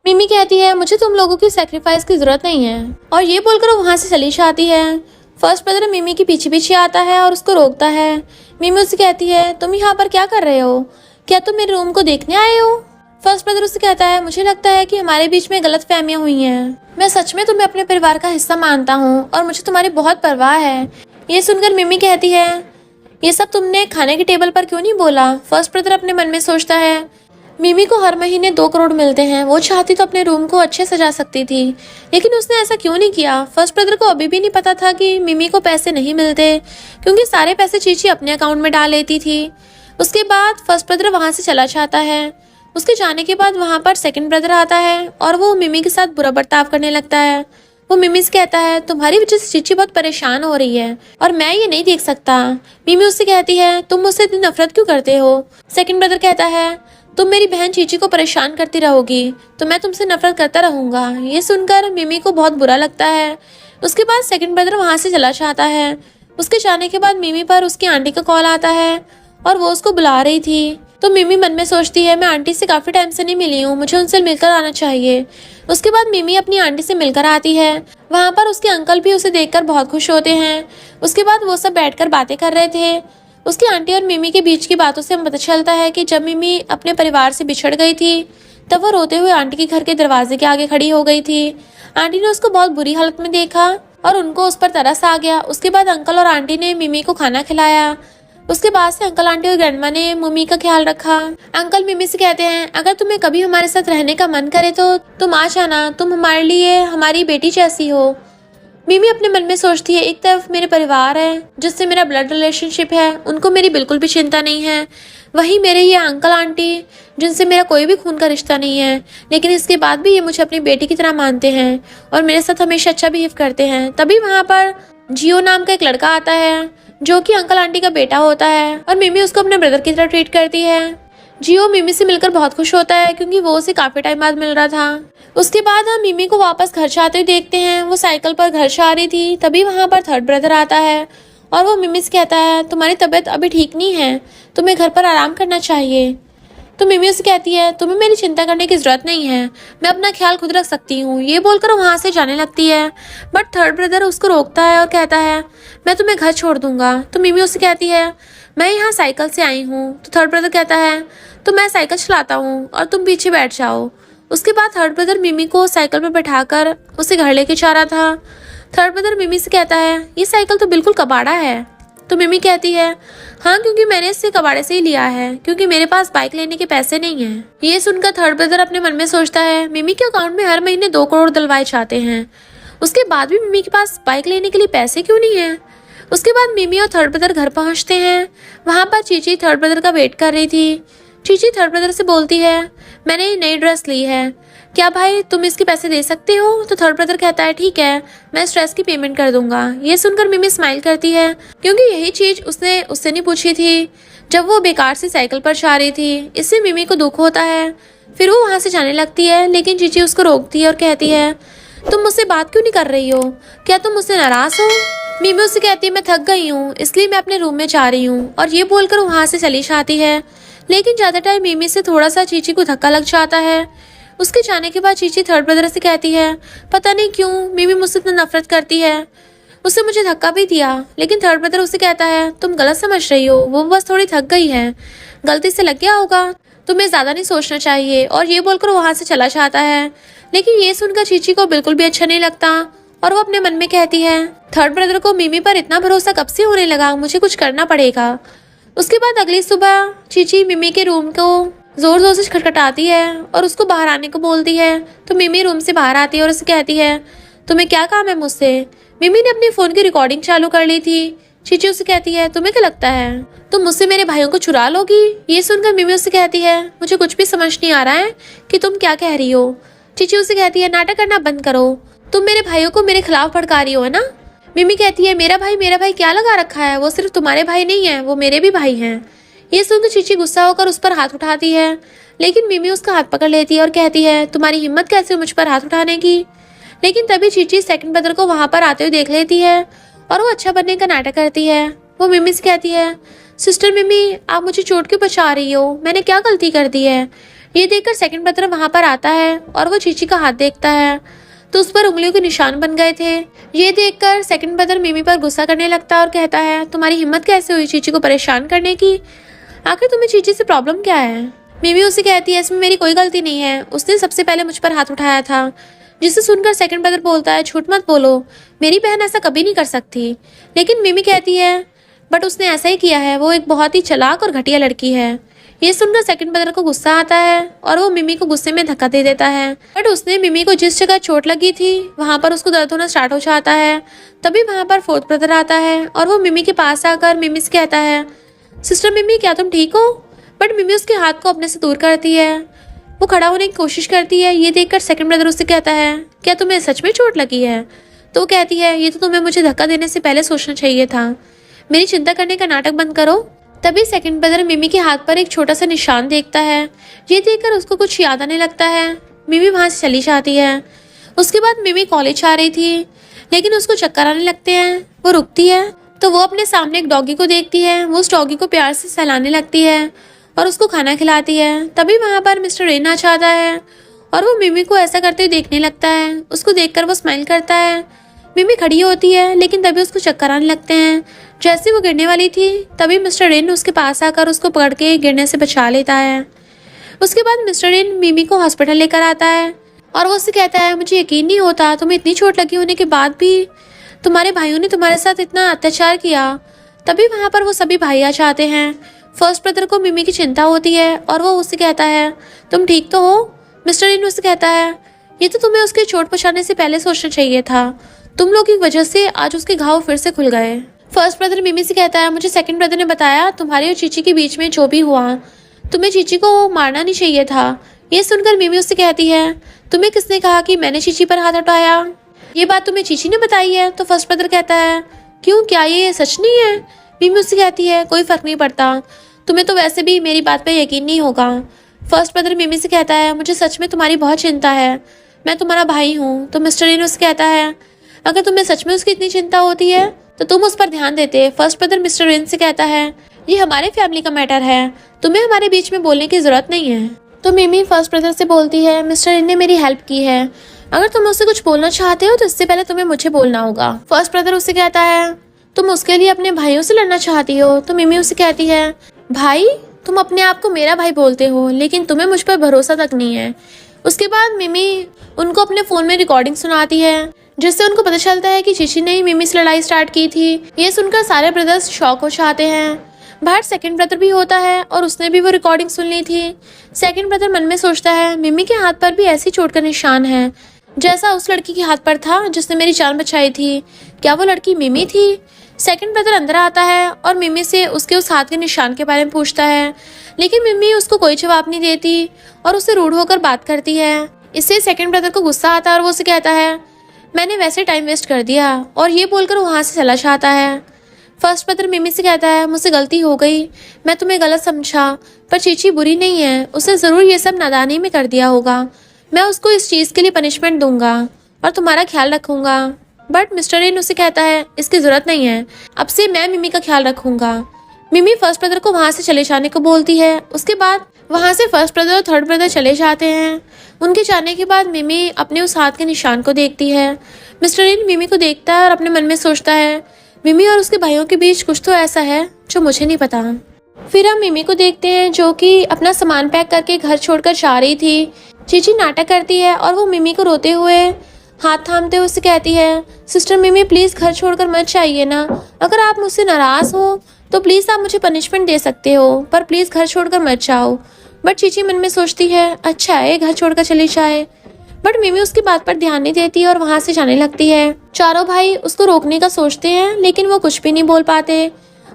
मिमी कहती है, मुझे तुम लोगों की सेक्रीफाइस की जरूरत नहीं है, और ये बोलकर वो वहां से चली जाती है। फर्स्ट ब्रदर मिमी के पीछे पीछे आता है और उसको रोकता है। मिमी उससे कहती है, तुम यहाँ पर क्या कर रहे हो? क्या तुम मेरे रूम को देखने आए हो? फर्स्ट ब्रदर उससे कहता है, मुझे लगता है कि हमारे बीच में गलत फहमियां हुई हैं। मैं सच में तुम्हें अपने परिवार का हिस्सा मानता हूँ और मुझे तुम्हारी बहुत परवाह है। ये सुनकर मिमी कहती है, ये सब तुमने खाने के टेबल पर क्यों नहीं बोला? फर्स्ट ब्रदर अपने मन में सोचता है, मिमी को हर महीने 2 करोड़ मिलते हैं, वो चाहती तो अपने रूम को अच्छे सजा सकती थी, लेकिन उसने ऐसा क्यों नहीं किया? फर्स्ट ब्रदर को अभी भी नहीं पता था कि मिमी को पैसे नहीं मिलते, क्योंकि सारे पैसे चीची अपने अकाउंट में डाल लेती थी। उसके बाद फर्स्ट ब्रदर वहां से चला जाता है। उसके जाने के बाद वहां पर सेकंड ब्रदर आता है और वो मिमी के साथ बुरा बर्ताव करने लगता है। वो मिमी से कहता है, तुम्हारी वजह से चीची बहुत परेशान हो रही है और मैं ये नहीं देख सकता। मिमी उससे कहती है, तुम मुझसे इतनी नफरत क्यों करते हो? सेकंड ब्रदर कहता है, तुम मेरी बहन चीची को परेशान करती रहोगी तो मैं तुमसे नफरत करता रहूंगा। ये सुनकर मिमी को बहुत बुरा लगता है। उसके बाद सेकंड ब्रदर वहां से चला जाता है। उसके जाने के बाद मिमी पर उसकी आंटी का कॉल आता है और वो उसको बुला रही थी। तो मिमी मन में सोचती है, मैं आंटी से काफी टाइम से नहीं मिली हूँ, मुझे उनसे मिलकर आना चाहिए। उसके बाद मिमी अपनी आंटी से मिलकर आती है। वहां पर उसके अंकल भी उसे देखकर बहुत खुश होते हैं। उसके बाद वो सब बैठकर बातें कर रहे थे। उसकी आंटी और मिमी के बीच की बातों से पता चलता है कि जब मिमी अपने परिवार से बिछड़ गई थी तब वो रोते हुए आंटी के घर के दरवाजे के आगे खड़ी हो गई थी। आंटी ने उसको बहुत बुरी हालत में देखा और उनको उस पर तरस आ गया। उसके बाद अंकल और आंटी ने मिमी को खाना खिलाया। उसके बाद से अंकल आंटी और ग्रैंडमा ने मिमी का ख्याल रखा। अंकल मिमी से कहते हैं, अगर तुम्हें कभी हमारे साथ रहने का मन करे तो तुम आ जाना, तुम हमारे लिए हमारी बेटी जैसी हो। मिमी अपने मन में सोचती है, एक तरफ मेरे परिवार है जिससे मेरा ब्लड रिलेशनशिप है, उनको मेरी बिल्कुल भी चिंता नहीं है, वहीं मेरे ये अंकल आंटी जिनसे मेरा कोई भी खून का रिश्ता नहीं है, लेकिन इसके बाद भी ये मुझे अपनी बेटी की तरह मानते हैं और मेरे साथ हमेशा अच्छा बिहेव करते हैं। तभी वहाँ पर जियो नाम का एक लड़का आता है जो कि अंकल आंटी का बेटा होता है और मिमी उसको अपने ब्रदर की तरह ट्रीट करती है। जियो मिमी से मिलकर बहुत खुश होता है क्योंकि वो उसे काफी टाइम बाद मिल रहा था। उसके बाद हम मिमी को वापस घर जाते हुए देखते हैं। वो साइकिल पर घर जा रही थी। तभी वहां पर थर्ड ब्रदर आता है और वो मिमी से कहता है तुम्हारी तबीयत अभी ठीक नहीं है, तुम्हें घर पर आराम करना चाहिए। तो मिमी उसे कहती है तुम्हें मेरी चिंता करने की जरूरत नहीं है, मैं अपना ख्याल खुद रख सकती हूँ। ये बोलकर वहाँ से जाने लगती है, बट थर्ड ब्रदर उसको रोकता है और कहता है मैं तुम्हें घर छोड़ दूंगा। तो मिमी उसे कहती है मैं यहाँ साइकिल से आई हूँ। तो थर्ड ब्रदर कहता है तो मैं साइकिल चलाता हूँ और तुम पीछे बैठ जाओ। उसके बाद थर्ड ब्रदर मिमी को साइकिल पर बैठाकर उसे घर लेके जा रहा था। थर्ड ब्रदर मिमी से कहता है ये साइकिल तो बिल्कुल कबाड़ा है। तो मिमी कहती है हाँ, क्योंकि मैंने इससे कबाड़े से ही लिया है, क्योंकि मेरे पास बाइक लेने के पैसे नहीं हैं। ये सुनकर थर्ड ब्रदर अपने मन में सोचता है मिमी के अकाउंट में हर महीने 2 करोड़ डलवाए जाते हैं, उसके बाद भी मिमी के पास बाइक लेने के लिए पैसे क्यों नहीं है। उसके बाद मिमी और थर्ड ब्रदर घर पहुंचते हैं। वहाँ पर चीची थर्ड ब्रदर का वेट कर रही थी। चीची थर्ड ब्रदर से बोलती है मैंने ये नई ड्रेस ली है, क्या भाई तुम इसके पैसे दे सकते हो। तो थर्ड ब्रदर कहता है ठीक है, मैं इस ड्रेस की पेमेंट कर दूंगा। ये सुनकर मिमी स्माइल करती है, क्योंकि यही चीज उसने उससे नहीं पूछी थी जब वो बेकार से साइकिल पर जा रही थी। इससे मिमी को दुख होता है। फिर वो वहाँ से जाने लगती है, लेकिन चीची उसको रोकती है और कहती है तुम मुझसे बात क्यों नहीं कर रही हो, क्या तुम मुझसे नाराज हो। मिमी उससे कहती है मैं थक गई हूँ, इसलिए मैं अपने रूम में जा रही हूँ। और ये बोलकर वहाँ से चली जाती है। लेकिन ज़्यादा टाइम मिमी से थोड़ा सा चीची को धक्का लग जाता है। उसके जाने के बाद चीची थर्ड ब्रदर से कहती है पता नहीं क्यों मिमी मुझसे इतना नफरत करती है, उससे मुझे धक्का भी दिया। लेकिन थर्ड ब्रदर उससे कहता है तुम गलत समझ रही हो, वो बस थोड़ी थक गई है, गलती से लग गया होगा, तुम्हें ज़्यादा नहीं सोचना चाहिए। और ये बोलकर वहाँ से चला जाता है। लेकिन ये सुनकर चीची को बिल्कुल भी अच्छा नहीं लगता और वो अपने मन में कहती है थर्ड ब्रदर को मिमी पर इतना भरोसा कब से होने लगा, मुझे कुछ करना पड़ेगा। उसके बाद अगली सुबह चीची मिमी के रूम को जोर जोर से खटखटाती है और उसको बाहर आने को बोलती है। तो मिमी रूम से बाहर आती है और उसे कहती है तुम्हें क्या काम है मुझसे। मिमी ने अपने फ़ोन की रिकॉर्डिंग चालू कर ली थी। चीची उसे कहती है तुम्हें क्या लगता है तुम मुझसे मेरे भाइयों को चुरा लोगी। ये सुनकर मिमी उससे कहती है मुझे कुछ भी समझ नहीं आ रहा है कि तुम क्या कह रही हो। चीची उसे कहती है नाटक करना बंद करो, तुम मेरे भाइयों को मेरे खिलाफ भड़का रही हो है ना। मिमी कहती है मेरा भाई क्या लगा रखा है, वो सिर्फ तुम्हारे भाई नहीं है, वो मेरे भी भाई हैं। ये सुनकर चीची गुस्सा होकर उस पर हाथ उठाती है, लेकिन मिमी उसका हाथ पकड़ लेती है और कहती है तुम्हारी हिम्मत कैसे मुझ पर हाथ उठाने की। लेकिन तभी चीची सेकंड ब्रदर को वहां पर आते हुए देख लेती है और वो अच्छा बनने का नाटक करती है। वो मिमी से कहती है सिस्टर मिमी आप मुझे चोट क्यों बचा रही हो, मैंने क्या गलती कर दी है। ये देखकर सेकंड ब्रदर वहां पर आता है और वो चीची का हाथ देखता है तो उस पर उंगलियों के निशान बन गए थे। ये देखकर सेकंड ब्रदर मिमी पर गुस्सा करने लगता है और कहता है तुम्हारी हिम्मत कैसे हुई चीची को परेशान करने की, आखिर तुम्हें चीची से प्रॉब्लम क्या है। मिमी उसे कहती है इसमें मेरी कोई गलती नहीं है, उसने सबसे पहले मुझ पर हाथ उठाया था। जिसे सुनकर सेकंड ब्रदर बोलता है झूठ मत बोलो, मेरी बहन ऐसा कभी नहीं कर सकती। लेकिन मिमी कहती है बट उसने ऐसा ही किया है, वो एक बहुत ही चालाक और घटिया लड़की है। ये सुनकर सेकंड ब्रदर को गुस्सा आता है और वो मिमी को गुस्से में धक्का दे देता है। बट उसने मिमी को जिस जगह चोट लगी थी वहां पर उसको दर्द होना स्टार्ट हो जाता है। तभी वहां पर फोर्थ ब्रदर आता है और वो मिमी के पास आकर मिमी से कहता है सिस्टर मिमी क्या तुम ठीक हो। बट मिमी उसके हाथ को अपने से दूर करती है, वो खड़ा होने की कोशिश करती है। ये देखकर सेकंड ब्रदर उससे कहता है क्या तुम्हें सच में चोट लगी है। तो वो कहती है ये तो तुम्हें मुझे धक्का देने से पहले सोचना चाहिए था, मेरी चिंता करने का नाटक बंद करो। तभी सेकंड ब्रदर मिमी के हाथ पर एक छोटा सा निशान देखता है। ये देखकर उसको कुछ याद आने लगता है। मिमी वहां से चली जाती है। उसके बाद मिमी कॉलेज आ रही थी, लेकिन उसको चक्कर आने लगते हैं। वो रुकती है तो वो अपने सामने एक डॉगी को देखती है। वो उस डॉगी को प्यार से सहलाने लगती है और उसको खाना खिलाती है। तभी वहां पर मिस्टर रेन आ जाता है और वो मिमी को ऐसा करते हुए देखने लगता है। उसको देखकर वो स्माइल करता है। मिमी खड़ी होती है, लेकिन तभी उसको चक्कर आने लगते हैं। जैसे वो गिरने वाली थी तभी मिस्टर रेन उसके पास आकर उसको पकड़ के गिरने से बचा लेता है। उसके बाद मिस्टर रेन मिमी को हॉस्पिटल लेकर आता है और वो उससे कहता है मुझे यकीन नहीं होता तुम्हें इतनी चोट लगी होने के बाद भी तुम्हारे भाइयों ने तुम्हारे साथ इतना अत्याचार किया। तभी वहाँ पर वो सभी भाई आ जाते हैं। फर्स्ट ब्रदर को मिमी की चिंता होती है और वो उससे कहता है तुम ठीक तो हो। मिस्टर रेन उससे कहता है ये तो तुम्हें उसके चोट पहुँचाने से पहले सोचना चाहिए था, तुम लोग की वजह से आज उसके घाव फिर से खुल गए। फर्स्ट ब्रदर मिमी से कहता है मुझे सेकंड ब्रदर ने बताया तुम्हारे और चीची के बीच में जो भी हुआ, तुम्हें चीची को मारना नहीं चाहिए था। ये सुनकर मिमी उससे कहती है तुम्हें किसने कहा कि मैंने चीची पर हाथ उठाया, ये बात तुम्हें चीची ने बताई है। तो फर्स्ट ब्रदर कहता है क्यों, क्या ये सच नहीं है। मिमी उससे कहती है कोई फर्क नहीं पड़ता, तुम्हें तो वैसे भी मेरी बात पर यकीन नहीं होगा। फर्स्ट ब्रदर मिमी से कहता है मुझे सच में तुम्हारी बहुत चिंता है, मैं तुम्हारा भाई हूँ। तो मिस्टर रेन उससे कहता है अगर तुम्हें सच में उसकी इतनी चिंता होती है तो तुम उस पर ध्यान देते। फर्स्ट ब्रदर मिस्टर रिन से कहता है ये हमारे फैमिली का मैटर है, तुम्हें हमारे बीच में बोलने की जरूरत नहीं है। तो मिमी फर्स्ट ब्रदर से बोलती है मिस्टर रिन ने मेरी हेल्प की है, अगर तुम उससे कुछ बोलना चाहते हो तो इससे पहले तुम्हें मुझे बोलना होगा। फर्स्ट ब्रदर उससे कहता है तुम उसके लिए अपने भाइयों से लड़ना चाहती हो। तो मिमी उससे कहती है भाई, तुम अपने आप को मेरा भाई बोलते हो लेकिन तुम्हें मुझ पर भरोसा तक नहीं है। उसके बाद मिमी उनको अपने फोन में रिकॉर्डिंग सुनाती है, जिससे उनको पता चलता है कि चीची ने ही मिमी से लड़ाई स्टार्ट की थी। ये सुनकर सारे ब्रदर्स शॉक हो जाते हैं। बाहर सेकंड ब्रदर भी होता है और उसने भी वो रिकॉर्डिंग सुन ली थी। सेकंड ब्रदर मन में सोचता है मिमी के हाथ पर भी ऐसी चोट का निशान है जैसा उस लड़की के हाथ पर था जिसने मेरी जान बचाई थी। क्या वो लड़की मिमी थी? सेकंड ब्रदर अंदर आता है और मिमी से उसके उस हाथ के निशान के बारे में पूछता है, लेकिन मिमी उसको कोई जवाब नहीं देती और उससे रूड होकर बात करती है। इससे सेकंड ब्रदर को गुस्सा आता है और वो उसे कहता है मैंने वैसे टाइम वेस्ट कर दिया, और ये बोलकर वहाँ से चला जाता है। फर्स्ट ब्रदर मिमी से कहता है मुझसे गलती हो गई, मैं तुम्हें गलत समझा, पर चीची बुरी नहीं है, उसने ज़रूर ये सब नादानी में कर दिया होगा। मैं उसको इस चीज़ के लिए पनिशमेंट दूंगा और तुम्हारा ख्याल रखूंगा। बट मिस्टर रिन उसे कहता है इसकी ज़रूरत नहीं है, अब से मैं मिमी का ख्याल रखूंगा। मिमी फर्स्ट ब्रदर को वहाँ से चले जाने को बोलती है। उसके बाद वहाँ से फर्स्ट ब्रदर और थर्ड ब्रदर चले जाते हैं। उनके जाने के बाद मिमी अपने उस हाथ के निशान को देखती है। मिस्टर रिन मिमी को देखता है और अपने मन में सोचता है मिमी और उसके भाइयों के बीच कुछ तो ऐसा है जो मुझे नहीं पता। फिर हम मिमी को देखते हैं जो कि अपना सामान पैक करके घर छोड़कर जा रही थी। चीची नाटक करती है और वो मिमी को रोते हुए हाथ थामते हुए उससे कहती है सिस्टर मिमी प्लीज़ घर छोड़कर मत जाइए ना, अगर आप मुझसे नाराज़ हो तो प्लीज़ आप मुझे पनिशमेंट दे सकते हो, पर प्लीज़ घर छोड़कर मत जाओ। बट चीची मन में सोचती है अच्छा है घर छोड़कर चली जाए, बट मिमी उसकी बात पर ध्यान नहीं देती और वहाँ से जाने लगती है। चारों भाई उसको रोकने का सोचते हैं लेकिन वो कुछ भी नहीं बोल पाते।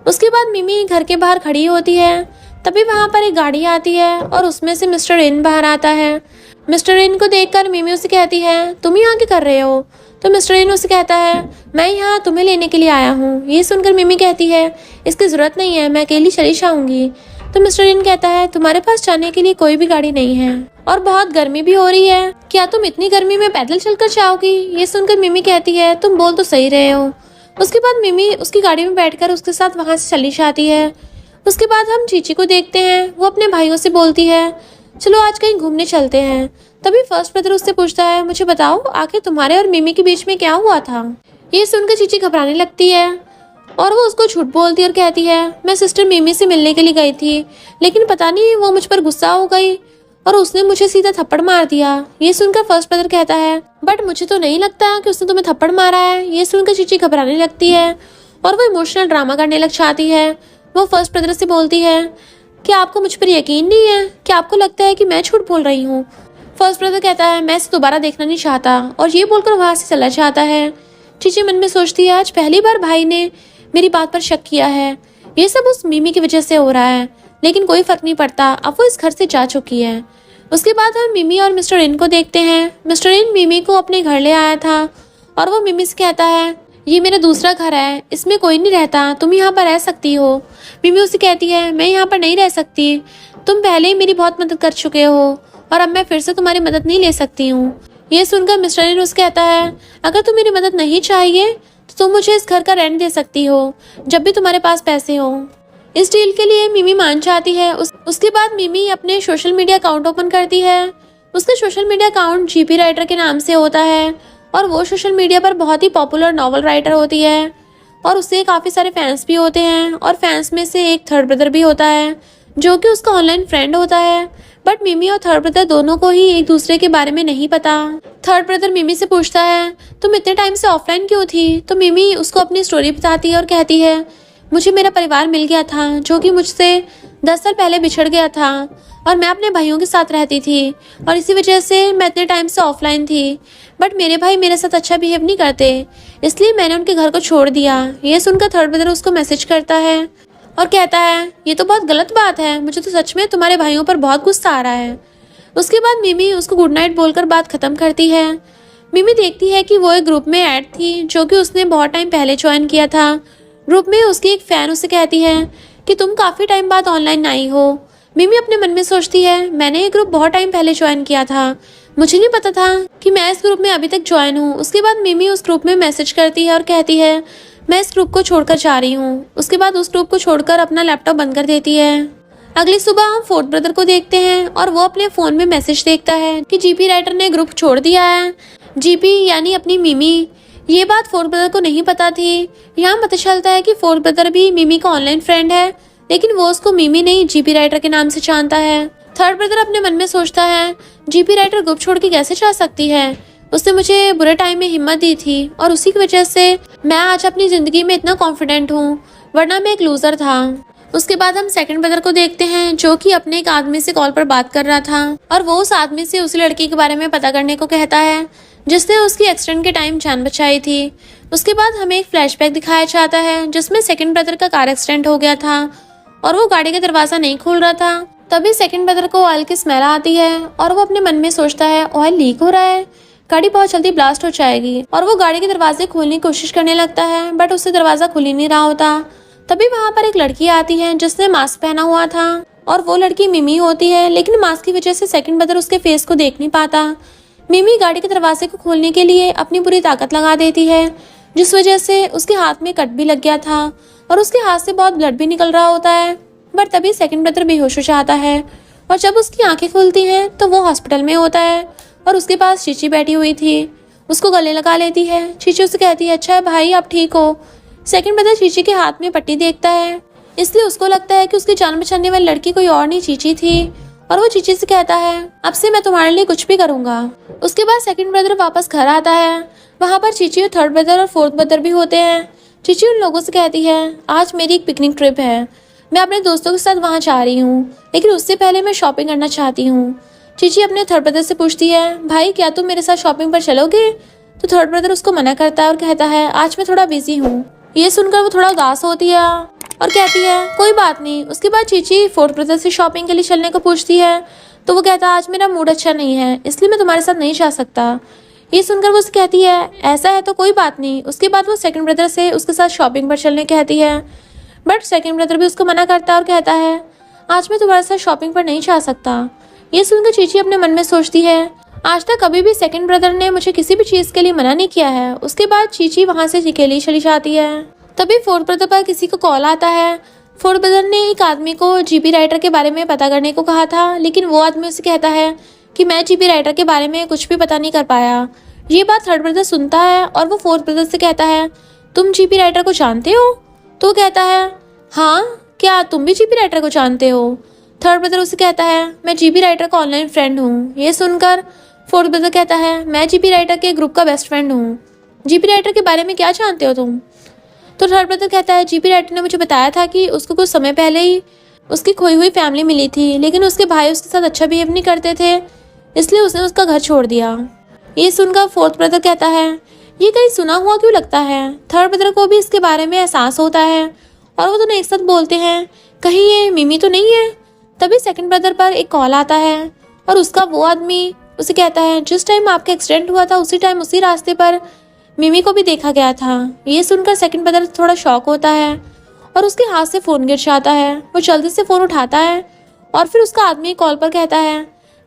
उसके बाद मिमी घर के बाहर खड़ी होती है, तभी वहाँ पर एक गाड़ी आती है और उसमें से मिस्टर रिन बाहर आता है। मिस्टर रिन को देखकर मिमी उसे कहती है तुम यहाँ क्या कर रहे हो? तो मिस्टर रिन उसे कहता है मैं यहाँ तुम्हें लेने के लिए आया हूँ। ये सुनकर मिमी कहती है इसकी ज़रूरत नहीं है, मैं अकेली चली जाऊँगी। तो मिस्टर रिन कहता है तुम्हारे पास जाने के लिए कोई भी गाड़ी नहीं है और बहुत गर्मी भी हो रही है, क्या तुम इतनी गर्मी में पैदल चलकर जाओगी? ये सुनकर मिमी कहती है तुम बोल तो सही रहे हो। उसके बाद मिमी उसकी गाड़ी में बैठकर उसके साथ वहाँ से चली जाती है। उसके बाद हम चीची को देखते हैं, वो अपने भाइयों से बोलती है चलो आज कहीं घूमने चलते हैं। तभी फर्स्ट ब्रदर उससे पूछता है मुझे बताओ आखिर तुम्हारे और मिमी के बीच में क्या हुआ था? ये सुनकर चीची घबराने लगती है और वो उसको झूठ बोलती है और कहती है मैं सिस्टर मिमी से मिलने के लिए गई थी, लेकिन पता नहीं वो मुझ पर गुस्सा हो गई और उसने मुझे सीधा थप्पड़ मार दिया। ये सुनकर फर्स्ट ब्रदर कहता है बट मुझे तो नहीं लगता कि उसने तुम्हें थप्पड़ मारा है। ये सुनकर चीची घबराने लगती है और वो इमोशनल ड्रामा करने लग जाती है। वो फर्स्ट ब्रदर से बोलती है क्या आपको मुझ पर यकीन नहीं है? क्या आपको लगता है कि मैं झूठ बोल रही हूँ? फर्स्ट ब्रदर कहता है मैं इसे दोबारा देखना नहीं चाहता और ये बोलकर वहाँ से चला जाता है। चीची मन में सोचती है आज पहली बार भाई ने मेरी बात पर शक किया है, ये सब उस मिमी की वजह से हो रहा है, लेकिन कोई फर्क नहीं पड़ता, अब वो इस घर से जा चुकी है। उसके बाद हम मिमी और मिस्टर रिन को देखते हैं। मिस्टर रिन मिमी को अपने घर ले आया था और वो मिमी से कहता है ये मेरा दूसरा घर है, इसमें कोई नहीं रहता, तुम यहाँ पर रह सकती हो। मिमी उसे कहती है मैं यहाँ पर नहीं रह सकती, तुम पहले ही मेरी बहुत मदद कर चुके हो और अब मैं फिर से तुम्हारी मदद नहीं ले सकती हूँ। ये सुनकर मिस्टर रिन उसे कहता है अगर तुम मेरी मदद नहीं चाहिए तो तुम मुझे इस घर का रेंट दे सकती हो जब भी तुम्हारे पास पैसे हो। इस डील के लिए मिमी मान जाती है। उसके बाद मिमी अपने सोशल मीडिया अकाउंट ओपन करती है। उसका social media account GP writer के नाम से होता है और वो सोशल मीडिया पर बहुत ही पॉपुलर नॉवल राइटर होती है और उससे काफ़ी सारे फैंस भी होते हैं और फैंस में से एक थर्ड ब्रदर भी होता है जो कि उसका ऑनलाइन फ्रेंड होता है। बट मिमी और थर्ड ब्रदर दोनों को ही एक दूसरे के बारे में नहीं पता। थर्ड ब्रदर मिमी से पूछता है तुम इतने टाइम से ऑफलाइन क्यों थी? तो मिमी उसको अपनी स्टोरी बताती है और कहती है मुझे मेरा परिवार मिल गया था जो कि मुझसे 10 साल पहले बिछड़ गया था और मैं अपने भाइयों के साथ रहती थी और इसी वजह से मैं इतने टाइम से ऑफलाइन थी। बट मेरे भाई मेरे साथ अच्छा बिहेव नहीं करते, इसलिए मैंने उनके घर को छोड़ दिया। ये सुनकर थर्ड ब्रदर उसको मैसेज करता है और कहता है ये तो बहुत गलत बात है, मुझे तो सच में तुम्हारे भाइयों पर बहुत गुस्सा आ रहा है। उसके बाद मिमी उसको गुड नाइट बोलकर बात खत्म करती है। मिमी देखती है कि वो एक ग्रुप में ऐड थी जो कि उसने बहुत टाइम पहले ज्वाइन किया था। ग्रुप में उसकी एक फ़ैन उसे कहती है कि तुम काफ़ी टाइम बाद ऑनलाइन आई हो। मिमी अपने मन में सोचती है मैंने ये ग्रुप बहुत टाइम पहले ज्वाइन किया था, मुझे नहीं पता था कि मैं इस ग्रुप में अभी तक ज्वाइन हूँ। उसके बाद मिमी उस ग्रुप में मैसेज करती है और कहती है मैं इस ग्रुप को छोड़कर जा रही हूँ। उसके बाद उस ग्रुप को छोड़कर अपना लैपटॉप बंद कर देती है। अगली सुबह हम फोर्थ ब्रदर को देखते हैं और वो अपने फोन में मैसेज देखता है कि जीपी राइटर ने ग्रुप छोड़ दिया है। जीपी यानी अपनी मिमी। ये बात फोर्थ ब्रदर को नहीं पता थी। यहाँ पता चलता है कि फोर्थ ब्रदर भी मिमी का ऑनलाइन फ्रेंड है, लेकिन वो उसको मिमी नहीं जीपी राइटर के नाम से जानता है। थर्ड ब्रदर अपने मन में सोचता है, जीपी राइटर ग्रुप छोड़ के कैसे जा सकती है। उसने मुझे बुरे टाइम में हिम्मत दी थी और उसी की वजह से मैं आज अपनी जिंदगी में इतना कॉन्फिडेंट हूँ, वरना मैं एक लूजर था। उसके बाद हम सेकंड ब्रदर को देखते हैं जो कि अपने एक आदमी से कॉल पर बात कर रहा था और वो उस आदमी से उस लड़की के बारे में पता करने को कहता है जिसने उसकी एक्सीडेंट के टाइम जान बचाई थी। उसके बाद हमें एक फ्लैशबैक दिखाया जाता है जिसमें सेकंड ब्रदर का कार एक्सीडेंट हो गया था और वो गाड़ी का दरवाजा नहीं खोल रहा था। तभी सेकंड ब्रदर को ऑयल की स्मेल आती है और वो अपने मन में सोचता है ऑयल लीक हो रहा है, गाड़ी बहुत जल्दी ब्लास्ट हो जाएगी। और वो गाड़ी के दरवाजे खोलने की कोशिश करने लगता है बट उससे दरवाजा खुल ही नहीं रहा होता। तभी वहाँ पर एक लड़की आती है जिसने मास्क पहना हुआ था और वो लड़की मिमी होती है, लेकिन मास्क की वजह से सेकंड ब्रदर उसके फेस को देख नहीं पाता। मिमी गाड़ी के दरवाजे को खोलने के लिए अपनी पूरी ताकत लगा देती है, जिस वजह से उसके हाथ में कट भी लग गया था और उसके हाथ से बहुत ब्लड भी निकल रहा होता है। बट तभी सेकंड ब्रदर बेहोश हो जाता है और जब उसकी आंखें खुलती हैं तो वो हॉस्पिटल में होता है और उसके पास चीची बैठी हुई थी। उसको गले लगा लेती है। चीची उसे कहती है, अच्छा भाई आप ठीक हो। सेकंड ब्रदर चीची के हाथ में पट्टी देखता है, इसलिए उसको लगता है कि उसकी जान बचाने वाली लड़की कोई और नहीं चीची थी और वो चीची से कहता है, अब से मैं तुम्हारे लिए कुछ भी करूंगा। उसके बाद सेकंड ब्रदर वापस घर आता है। वहाँ पर चीची और थर्ड ब्रदर और फोर्थ ब्रदर भी होते हैं। चीची उन लोगों से कहती है, आज मेरी एक पिकनिक ट्रिप है, मैं अपने दोस्तों के साथ वहाँ जा रही हूँ, लेकिन उससे पहले मैं शॉपिंग करना चाहती हूँ। चीची अपने थर्ड ब्रदर से पूछती है, भाई क्या तुम मेरे साथ शॉपिंग पर चलोगे? तो थर्ड ब्रदर उसको मना करता है और कहता है, आज मैं थोड़ा बिजी हूँ। ये सुनकर वो थोड़ा उदास होती है और कहती है, कोई बात नहीं। उसके बाद चीची फोर्थ ब्रदर से शॉपिंग के लिए चलने को पूछती है, तो वो कहता है, आज मेरा मूड अच्छा नहीं है, इसलिए मैं तुम्हारे साथ नहीं जा सकता। ये सुनकर वो उससे कहती है, ऐसा है तो कोई बात नहीं। उसके बाद वो सेकंड ब्रदर से उसके साथ शॉपिंग पर चलने कहती है, बट सेकंड ब्रदर भी उसको मना करता है और कहता है, आज मैं तुम्हारे साथ शॉपिंग पर नहीं जा सकता। ये सुनकर चीची अपने मन में सोचती है, आज तक कभी भी सेकंड ब्रदर ने मुझे किसी भी चीज़ के लिए मना नहीं किया है। उसके बाद चीची वहाँ से अकेली चली जाती है। तभी फोर्थ ब्रदर पर किसी को कॉल आता है। फोर्थ ब्रदर ने एक आदमी को जीपी राइटर के बारे में पता करने को कहा था, लेकिन वो आदमी उसे कहता है कि मैं जीपी राइटर के बारे में कुछ भी पता नहीं कर पाया। ये बात थर्ड ब्रदर सुनता है और वो फोर्थ ब्रदर से कहता है, तुम जीपी राइटर को जानते हो? तो कहता है, हाँ, क्या तुम भी जीपी राइटर को जानते हो? थर्ड ब्रदर उसे कहता है, मैं जीपी राइटर का ऑनलाइन फ्रेंड हूँ। ये सुनकर फोर्थ ब्रदर कहता है, मैं जीपी राइटर के ग्रुप का बेस्ट फ्रेंड हूँ। जीपी राइटर के बारे में क्या जानते हो तुम? तो थर्ड ब्रदर कहता है, जीपी राइटर ने मुझे बताया था कि उसको कुछ समय पहले ही उसकी खोई हुई फैमिली मिली थी, लेकिन उसके भाई उसके साथ अच्छा बिहेव नहीं करते थे, इसलिए उसने उसका घर छोड़ दिया। ये सुनकर फोर्थ ब्रदर कहता है, ये कहीं सुना हुआ क्यों लगता है। थर्ड ब्रदर को भी इसके बारे में एहसास होता है और वो दोनों एक साथ बोलते हैं, कहीं ये मिमी तो नहीं है। तभी सेकंड ब्रदर पर एक कॉल आता है और उसका वो आदमी उसे कहता है, जिस टाइम आपका एक्सीडेंट हुआ था उसी टाइम उसी रास्ते पर मिमी को भी देखा गया था। ये सुनकर सेकंड ब्रदर थोड़ा शॉक होता है और उसके हाथ से फ़ोन गिर जाता है। वो जल्दी से फ़ोन उठाता है और फिर उसका आदमी कॉल पर कहता है,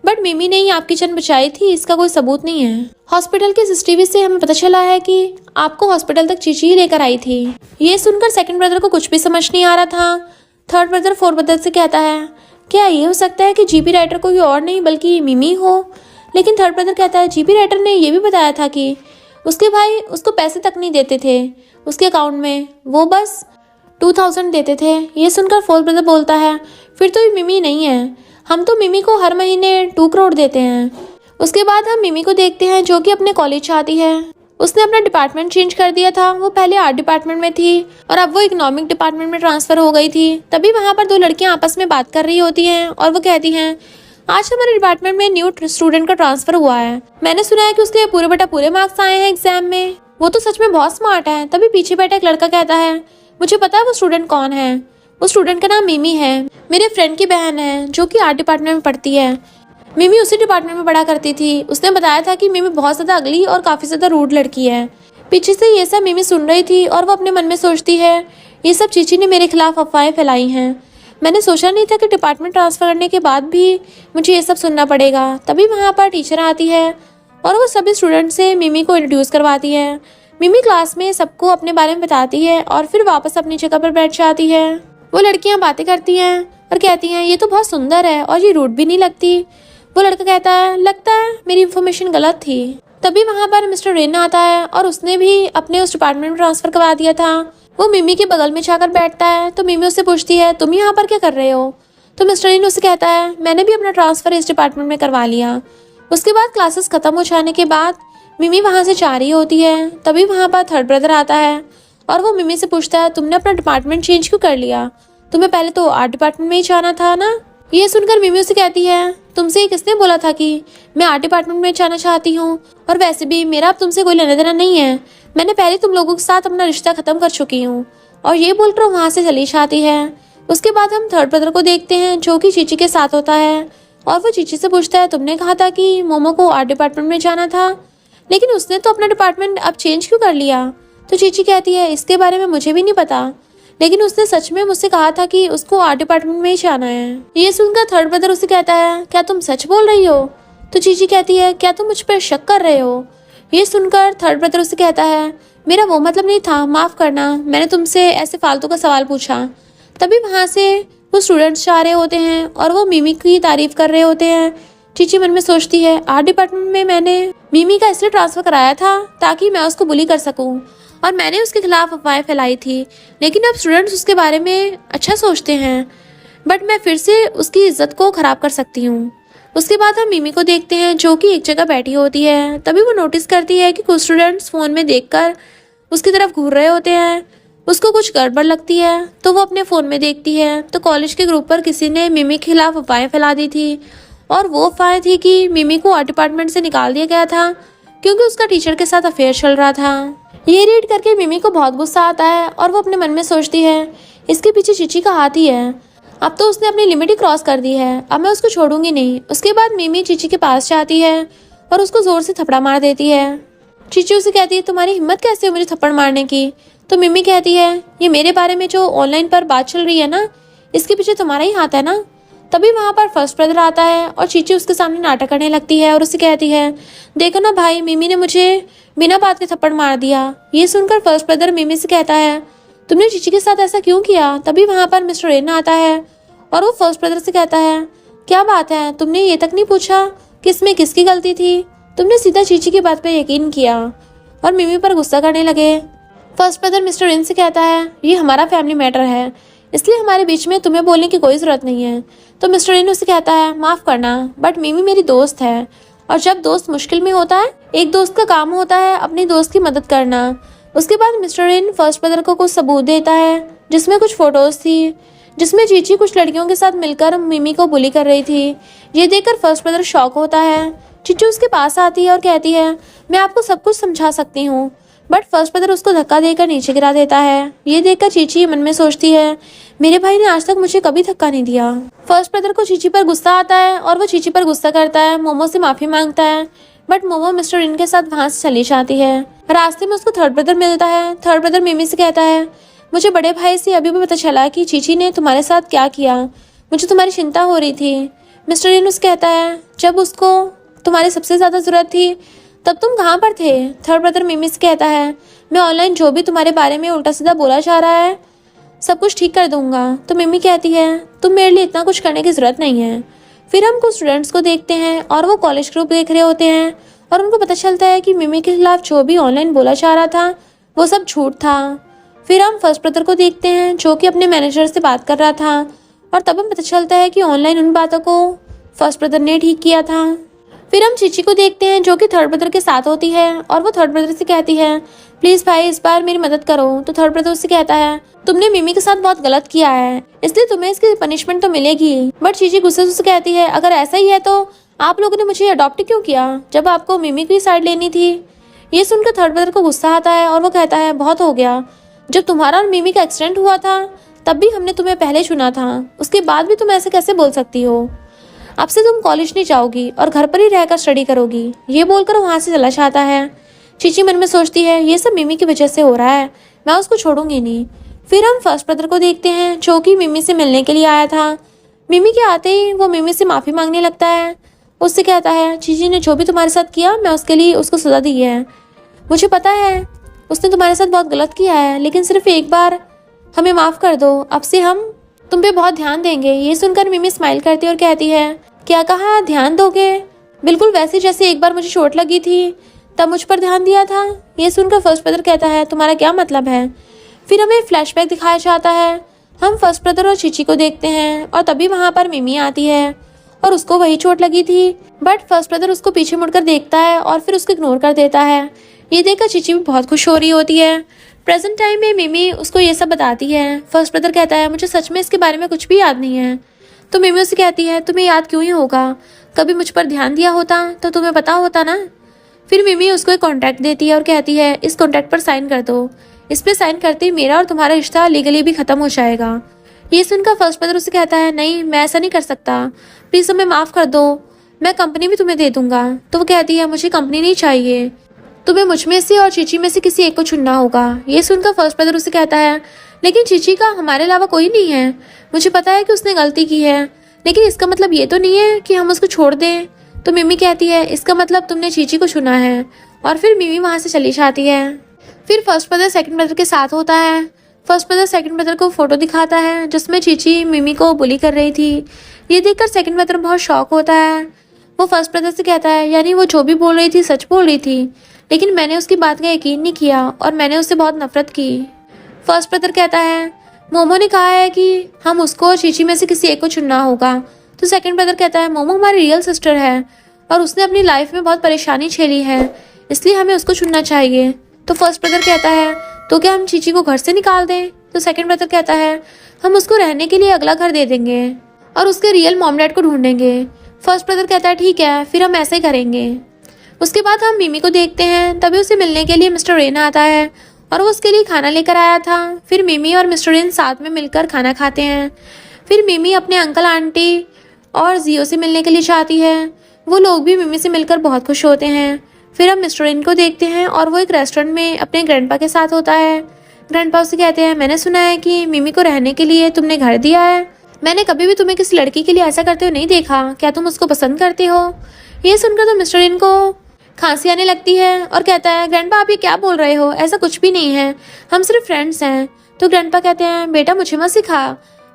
बट मिमी ने ही आपकी जान बचाई थी, इसका कोई सबूत नहीं है। हॉस्पिटल के सीसीटीवी से हमें पता चला है कि आपको हॉस्पिटल तक चीची ही लेकर आई थी। ये सुनकर सेकंड ब्रदर को कुछ भी समझ नहीं आ रहा था। थर्ड ब्रदर फोर्थ ब्रदर से कहता है, क्या ये हो सकता है कि जीपी राइटर कोई और नहीं बल्कि मिमी हो? लेकिन थर्ड ब्रदर कहता है, जीपी राइटर ने ये भी बताया था कि उसके भाई उसको पैसे तक नहीं देते थे उसके अकाउंट में, वो बस 2000 देते थे। ये सुनकर फोर्थ ब्रदर बोलता है, फिर तो ये मिमी नहीं है, हम तो मिमी को हर महीने 2 करोड़ देते हैं। उसके बाद हम मिमी को देखते हैं जो कि अपने कॉलेज आती है। उसने अपना डिपार्टमेंट चेंज कर दिया था, वो पहले आर्ट डिपार्टमेंट में थी और अब वो इकोनॉमिक डिपार्टमेंट में ट्रांसफ़र हो गई थी। तभी वहाँ पर 2 लड़कियाँ आपस में बात कर रही होती हैं और वो कहती हैं, आज हमारे डिपार्टमेंट में न्यू स्टूडेंट का ट्रांसफ़र हुआ है, मैंने सुना है कि उसके पूरे बटा पूरे मार्क्स आए हैं एग्जाम में, वो तो सच में बहुत स्मार्ट है। तभी पीछे बैठा एक लड़का कहता है, मुझे पता है वो स्टूडेंट कौन है, वो स्टूडेंट का नाम मिमी है, मेरे फ्रेंड की बहन है जो कि आर्ट डिपार्टमेंट में पढ़ती है। मिमी उसी डिपार्टमेंट में पढ़ा करती थी। उसने बताया था कि मिमी बहुत ज़्यादा अगली और काफ़ी ज़्यादा रूड लड़की है। पीछे से ये सब मिमी सुन रही थी और वो अपने मन में सोचती है, ये सब चीची ने मेरे खिलाफ अफवाहें फैलाई हैं, मैंने सोचा नहीं था कि डिपार्टमेंट ट्रांसफ़र करने के बाद भी मुझे ये सब सुनना पड़ेगा। तभी वहाँ पर टीचर आती है और वो सभी स्टूडेंट से मिमी को इंट्रोड्यूस करवाती है। मिमी क्लास में सबको अपने बारे में बताती है और फिर वापस अपनी जगह पर बैठ जाती है। वो लड़कियां बातें करती हैं और कहती हैं ये तो बहुत सुंदर है और ये रूड भी नहीं लगती। वो लड़का कहता है लगता है मेरी इन्फॉर्मेशन गलत थी। तभी वहाँ पर मिस्टर रेन आता है और उसने भी अपने उस डिपार्टमेंट में ट्रांसफर करवा दिया था। वो मिमी के बगल में जाकर बैठता है तो मिमी उससे पूछती है तुम यहाँ पर क्या कर रहे हो। तो मिस्टर रेन उससे कहता है मैंने भी अपना ट्रांसफर इस डिपार्टमेंट में करवा लिया। उसके बाद क्लासेस खत्म हो जाने के बाद मिमी वहाँ से जा रही होती है। तभी वहाँ पर थर्ड ब्रदर आता है और वो मिमी से पूछता है तुमने अपना डिपार्टमेंट चेंज क्यों कर लिया, तुम्हें पहले तो आर्ट डिपार्टमेंट में ही जाना था ना। ये सुनकर मिमी उसे कहती है तुमसे किसने बोला था कि मैं आर्ट डिपार्टमेंट में जाना चाहती हूँ, और वैसे भी मेरा अब तुमसे कोई लेना देना नहीं है, मैंने पहले तुम लोगों के साथ अपना रिश्ता खत्म कर चुकी हूँ। और ये बोलकर वहाँ से चली जाती है। उसके बाद हम थर्ड ब्रदर को देखते हैं जो कि चीची के साथ होता है और वो चीची से पूछता है तुमने कहा था कि मोमो को आर्ट डिपार्टमेंट में जाना था, लेकिन उसने तो अपना डिपार्टमेंट अब चेंज क्यों कर लिया। तो चीची कहती है इसके बारे में मुझे भी नहीं पता, लेकिन उसने सच में मुझसे कहा था कि उसको आर्ट डिपार्टमेंट में ही जाना है। ये सुनकर थर्ड ब्रदर उसे कहता है क्या तुम सच बोल रही हो। तो चीची कहती है क्या तुम मुझ पर शक कर रहे हो। ये सुनकर थर्ड ब्रदर उसे कहता है मेरा वो मतलब नहीं था, माफ करना, मैंने तुमसे ऐसे फालतू का सवाल पूछा। तभी वहाँ से वो स्टूडेंट्स जा रहे होते हैं और वो मिमी की तारीफ कर रहे होते हैं। चीची मन में सोचती है आर्ट डिपार्टमेंट में मैंने मिमी का इसलिए ट्रांसफर कराया था ताकि मैं उसको बुली कर सकूं, और मैंने उसके खिलाफ अफवाहें फैलाई थी, लेकिन अब स्टूडेंट्स उसके बारे में अच्छा सोचते हैं, बट मैं फिर से उसकी इज्जत को खराब कर सकती हूँ। उसके बाद हम मिमी को देखते हैं जो कि एक जगह बैठी होती है। तभी वो नोटिस करती है कि कुछ स्टूडेंट्स फ़ोन में देखकर उसकी तरफ घूर रहे होते हैं। उसको कुछ गड़बड़ लगती है तो वो अपने फ़ोन में देखती है तो कॉलेज के ग्रुप पर किसी ने मिमी के खिलाफ अफवाहें फैला दी थी, और वो अफवाहें थी कि मिमी को आर्ट डिपार्टमेंट से निकाल दिया गया था क्योंकि उसका टीचर के साथ अफेयर चल रहा था। ये रीड करके मिमी को बहुत गुस्सा आता है और वो अपने मन में सोचती है इसके पीछे चीची का हाथ ही है, अब तो उसने अपनी लिमिट ही क्रॉस कर दी है, अब मैं उसको छोड़ूंगी नहीं। उसके बाद मिमी चीची के पास जाती है और उसको जोर से थप्पड़ मार देती है। चीची उसे कहती है तुम्हारी हिम्मत कैसे हो मुझे थप्पड़ मारने की। तो मिमी कहती है ये मेरे बारे में जो ऑनलाइन पर बात चल रही है ना, इसके पीछे तुम्हारा ही हाथ है ना। तभी वहाँ पर फर्स्ट ब्रदर आता है और चीची उसके सामने नाटक करने लगती है और उसे कहती है देखो ना भाई, मिमी ने मुझे बिना बात के थप्पड़ मार दिया। ये सुनकर फर्स्ट ब्रदर मिमी से कहता है तुमने चीची के साथ ऐसा क्यों किया। तभी वहाँ पर मिस्टर रेन आता है और वो फर्स्ट ब्रदर से कहता है क्या बात है, तुमने ये तक नहीं पूछा कि इसमें किसकी गलती थी, तुमने सीधा चीची की बात पर यकीन किया और मिमी पर गुस्सा करने लगे। फर्स्ट ब्रदर मिस्टर रेन से कहता है ये हमारा फैमिली मैटर है, इसलिए हमारे बीच में तुम्हें बोलने की कोई ज़रूरत नहीं है। तो मिस्टर रेन उसे कहता है माफ़ करना, बट मिमी मेरी दोस्त है, और जब दोस्त मुश्किल में होता है एक दोस्त का काम होता है अपनी दोस्त की मदद करना। उसके बाद मिस्टर रेन फर्स्ट ब्रदर को कुछ सबूत देता है जिसमें कुछ फ़ोटोज़ थी जिसमें चीची कुछ लड़कियों के साथ मिलकर मिमी को बुली कर रही थी। ये देखकर फर्स्ट ब्रदर शॉक होता है। चीची उसके पास आती है और कहती है मैं आपको सब कुछ समझा सकती हूँ, बट फर्स्ट ब्रदर उसको धक्का देकर नीचे गिरा देता है। ये देखकर चीची मन में सोचती है मेरे भाई ने आज तक मुझे कभी धक्का नहीं दिया। फर्स्ट ब्रदर को चीची पर गुस्सा आता है और वो चीची पर गुस्सा करता है, मोमो से माफ़ी मांगता है, बट मोमो मिस्टर रेन के साथ वहाँ से चली जाती है। रास्ते में उसको थर्ड ब्रदर मिलता है। थर्ड ब्रदर मिमी से कहता है मुझे बड़े भाई से अभी भी पता चला कि चीची ने तुम्हारे साथ क्या किया, मुझे तुम्हारी चिंता हो रही थी। मिस्टर रेन उसे कहता है जब उसको तुम्हारी सबसे ज़्यादा ज़रूरत थी तब तुम कहाँ पर थे। थर्ड ब्रदर मिमी से कहता है मैं ऑनलाइन जो भी तुम्हारे बारे में उल्टा सीधा बोला जा रहा है सब कुछ ठीक कर दूंगा। तो मिमी कहती है तुम मेरे लिए इतना कुछ करने की ज़रूरत नहीं है। फिर हम कुछ स्टूडेंट्स को देखते हैं और वो कॉलेज ग्रुप देख रहे होते हैं और उनको पता चलता है कि मिमी के खिलाफ जो भी ऑनलाइन बोला जा रहा था वो सब झूठ था। फिर हम फर्स्ट ब्रदर को देखते हैं जो कि अपने मैनेजर से बात कर रहा था, और तब हमें पता चलता है कि ऑनलाइन उन बातों को फर्स्ट ब्रदर ने ठीक किया था। फिर हम चीची को देखते हैं जो कि थर्ड ब्रदर के साथ होती है और वो थर्ड ब्रदर से कहती है प्लीज़ भाई इस बार मेरी मदद करो। तो थर्ड ब्रदर उससे कहता है तुमने मिमी के साथ बहुत गलत किया है, इसलिए तुम्हें इसकी पनिशमेंट तो मिलेगी। बट चीची गुस्से से उससे कहती है अगर ऐसा ही है तो आप लोगों ने मुझे अडॉप्ट क्यों किया जब आपको मिमी की साइड लेनी थी। ये सुनकर थर्ड ब्रदर को गुस्सा आता है और वो कहता है बहुत हो गया, जब तुम्हारा और मिमी का एक्सीडेंट हुआ था तब भी हमने तुम्हें पहले चुना था, उसके बाद भी तुम ऐसे कैसे बोल सकती हो। अब से तुम कॉलेज नहीं जाओगी और घर पर ही रहकर स्टडी करोगी। ये बोलकर वहाँ से चला जाता है। चीची मन में सोचती है ये सब मिमी की वजह से हो रहा है, मैं उसको छोड़ूंगी नहीं। फिर हम फर्स्ट ब्रदर को देखते हैं जो कि मिमी से मिलने के लिए आया था। मिमी के आते ही वो मिमी से माफ़ी मांगने लगता है। उससे कहता है चीची ने जो भी तुम्हारे साथ किया मैं उसके लिए उसको सज़ा दी है। मुझे पता है उसने तुम्हारे साथ बहुत गलत किया है, लेकिन सिर्फ एक बार हमें माफ़ कर दो, अब से हम तुम पे बहुत ध्यान देंगे। ये सुनकर मिमी स्माइल करती है और कहती है, क्या कहा, ध्यान दोगे? बिल्कुल वैसे जैसे एक बार मुझे चोट लगी थी तब मुझ पर ध्यान दिया था। ये सुनकर फर्स्ट ब्रदर कहता है, तुम्हारा क्या मतलब है? फिर हमें फ्लैशबैक दिखाया जाता है। हम फर्स्ट ब्रदर और चीची को देखते हैं और तभी वहाँ पर मिमी आती है और उसको वही चोट लगी थी, बट फर्स्ट ब्रदर उसको पीछे मुड़कर देखता है और फिर उसको इग्नोर कर देता है। ये देखकर चीची भी बहुत खुश हो रही होती है। प्रेजेंट टाइम में मिमी उसको ये सब बताती है। फर्स्ट ब्रदर कहता है, मुझे सच में इसके बारे में कुछ भी याद नहीं है। तो मिमी उसे कहती है, तुम्हें याद क्यों ही होगा, कभी मुझ पर ध्यान दिया होता तो तुम्हें पता होता ना। फिर मिमी उसको एक कॉन्ट्रैक्ट देती है और कहती है, इस कॉन्ट्रैक्ट पर साइन कर दो, इस पर साइन करते ही मेरा और तुम्हारा रिश्ता लीगली भी खत्म हो जाएगा। ये सुनकर फर्स्ट ब्रदर उसे कहता है, नहीं मैं ऐसा नहीं कर सकता, प्लीज़ हमें माफ़ कर दो, मैं कंपनी भी तुम्हें दे दूंगा। तो वो कहती है, मुझे कंपनी नहीं चाहिए, तुम्हें मुझ में से और चीची में से किसी एक को चुनना होगा। ये सुनकर फर्स्ट ब्रदर उसे कहता है, लेकिन चीची का हमारे अलावा कोई नहीं है, मुझे पता है कि उसने गलती की है, लेकिन इसका मतलब ये तो नहीं है कि हम उसको छोड़ दें। तो मिमी कहती है, इसका मतलब तुमने चीची को चुना है। और फिर मिमी वहाँ से चली जाती है। फिर फर्स्ट ब्रदर सेकंड ब्रदर के साथ होता है। फर्स्ट ब्रदर सेकंड ब्रदर को फोटो दिखाता है जिसमें चीची मिमी को बुली कर रही थी। ये देखकर सेकंड ब्रदर बहुत शॉक होता है। वो फर्स्ट ब्रदर से कहता है, यानी वो जो भी बोल रही थी सच बोल रही थी, लेकिन मैंने उसकी बात का यकीन नहीं किया और मैंने उससे बहुत नफरत की। फर्स्ट ब्रदर कहता है, मोमो ने कहा है कि हम उसको और चीची में से किसी एक को चुनना होगा। तो सेकंड ब्रदर कहता है, मोमो हमारी रियल सिस्टर है और उसने अपनी लाइफ में बहुत परेशानी झेली है, इसलिए हमें उसको चुनना चाहिए। तो फर्स्ट ब्रदर कहता है, तो क्या हम चीची को घर से निकाल दें? तो सेकंड ब्रदर कहता है, हम उसको रहने के लिए अगला घर दे देंगे और उसके रियल मॉम डैड को ढूंढेंगे। फर्स्ट ब्रदर कहता है, ठीक है, फिर हम ऐसे ही करेंगे। उसके बाद हम मिमी को देखते हैं। तभी उसे मिलने के लिए मिस्टर रेन आता है और वो उसके लिए खाना लेकर आया था। फिर मिमी और मिस्टर रेन साथ में मिलकर खाना खाते हैं। फिर मिमी अपने अंकल आंटी और जियो से मिलने के लिए चाहती है। वो लोग भी मिमी से मिलकर बहुत खुश होते हैं। फिर हम मिस्टर रेन को देखते हैं और वो एक रेस्टोरेंट में अपने ग्रैंडपा के साथ होता है। ग्रैंडपा उसे कहते हैं, मैंने सुना है कि मिमी को रहने के लिए तुमने घर दिया है, मैंने कभी भी तुम्हें किसी लड़की के लिए ऐसा करते हुए नहीं देखा, क्या तुम उसको पसंद करते हो? ये सुनकर तो मिस्टर रेन को खांसी आने लगती है और कहता है, ग्रैंडपा आप ये क्या बोल रहे हो, ऐसा कुछ भी नहीं है, हम सिर्फ फ्रेंड्स हैं। तो ग्रैंडपा कहते हैं, बेटा मुझे मत सिखा,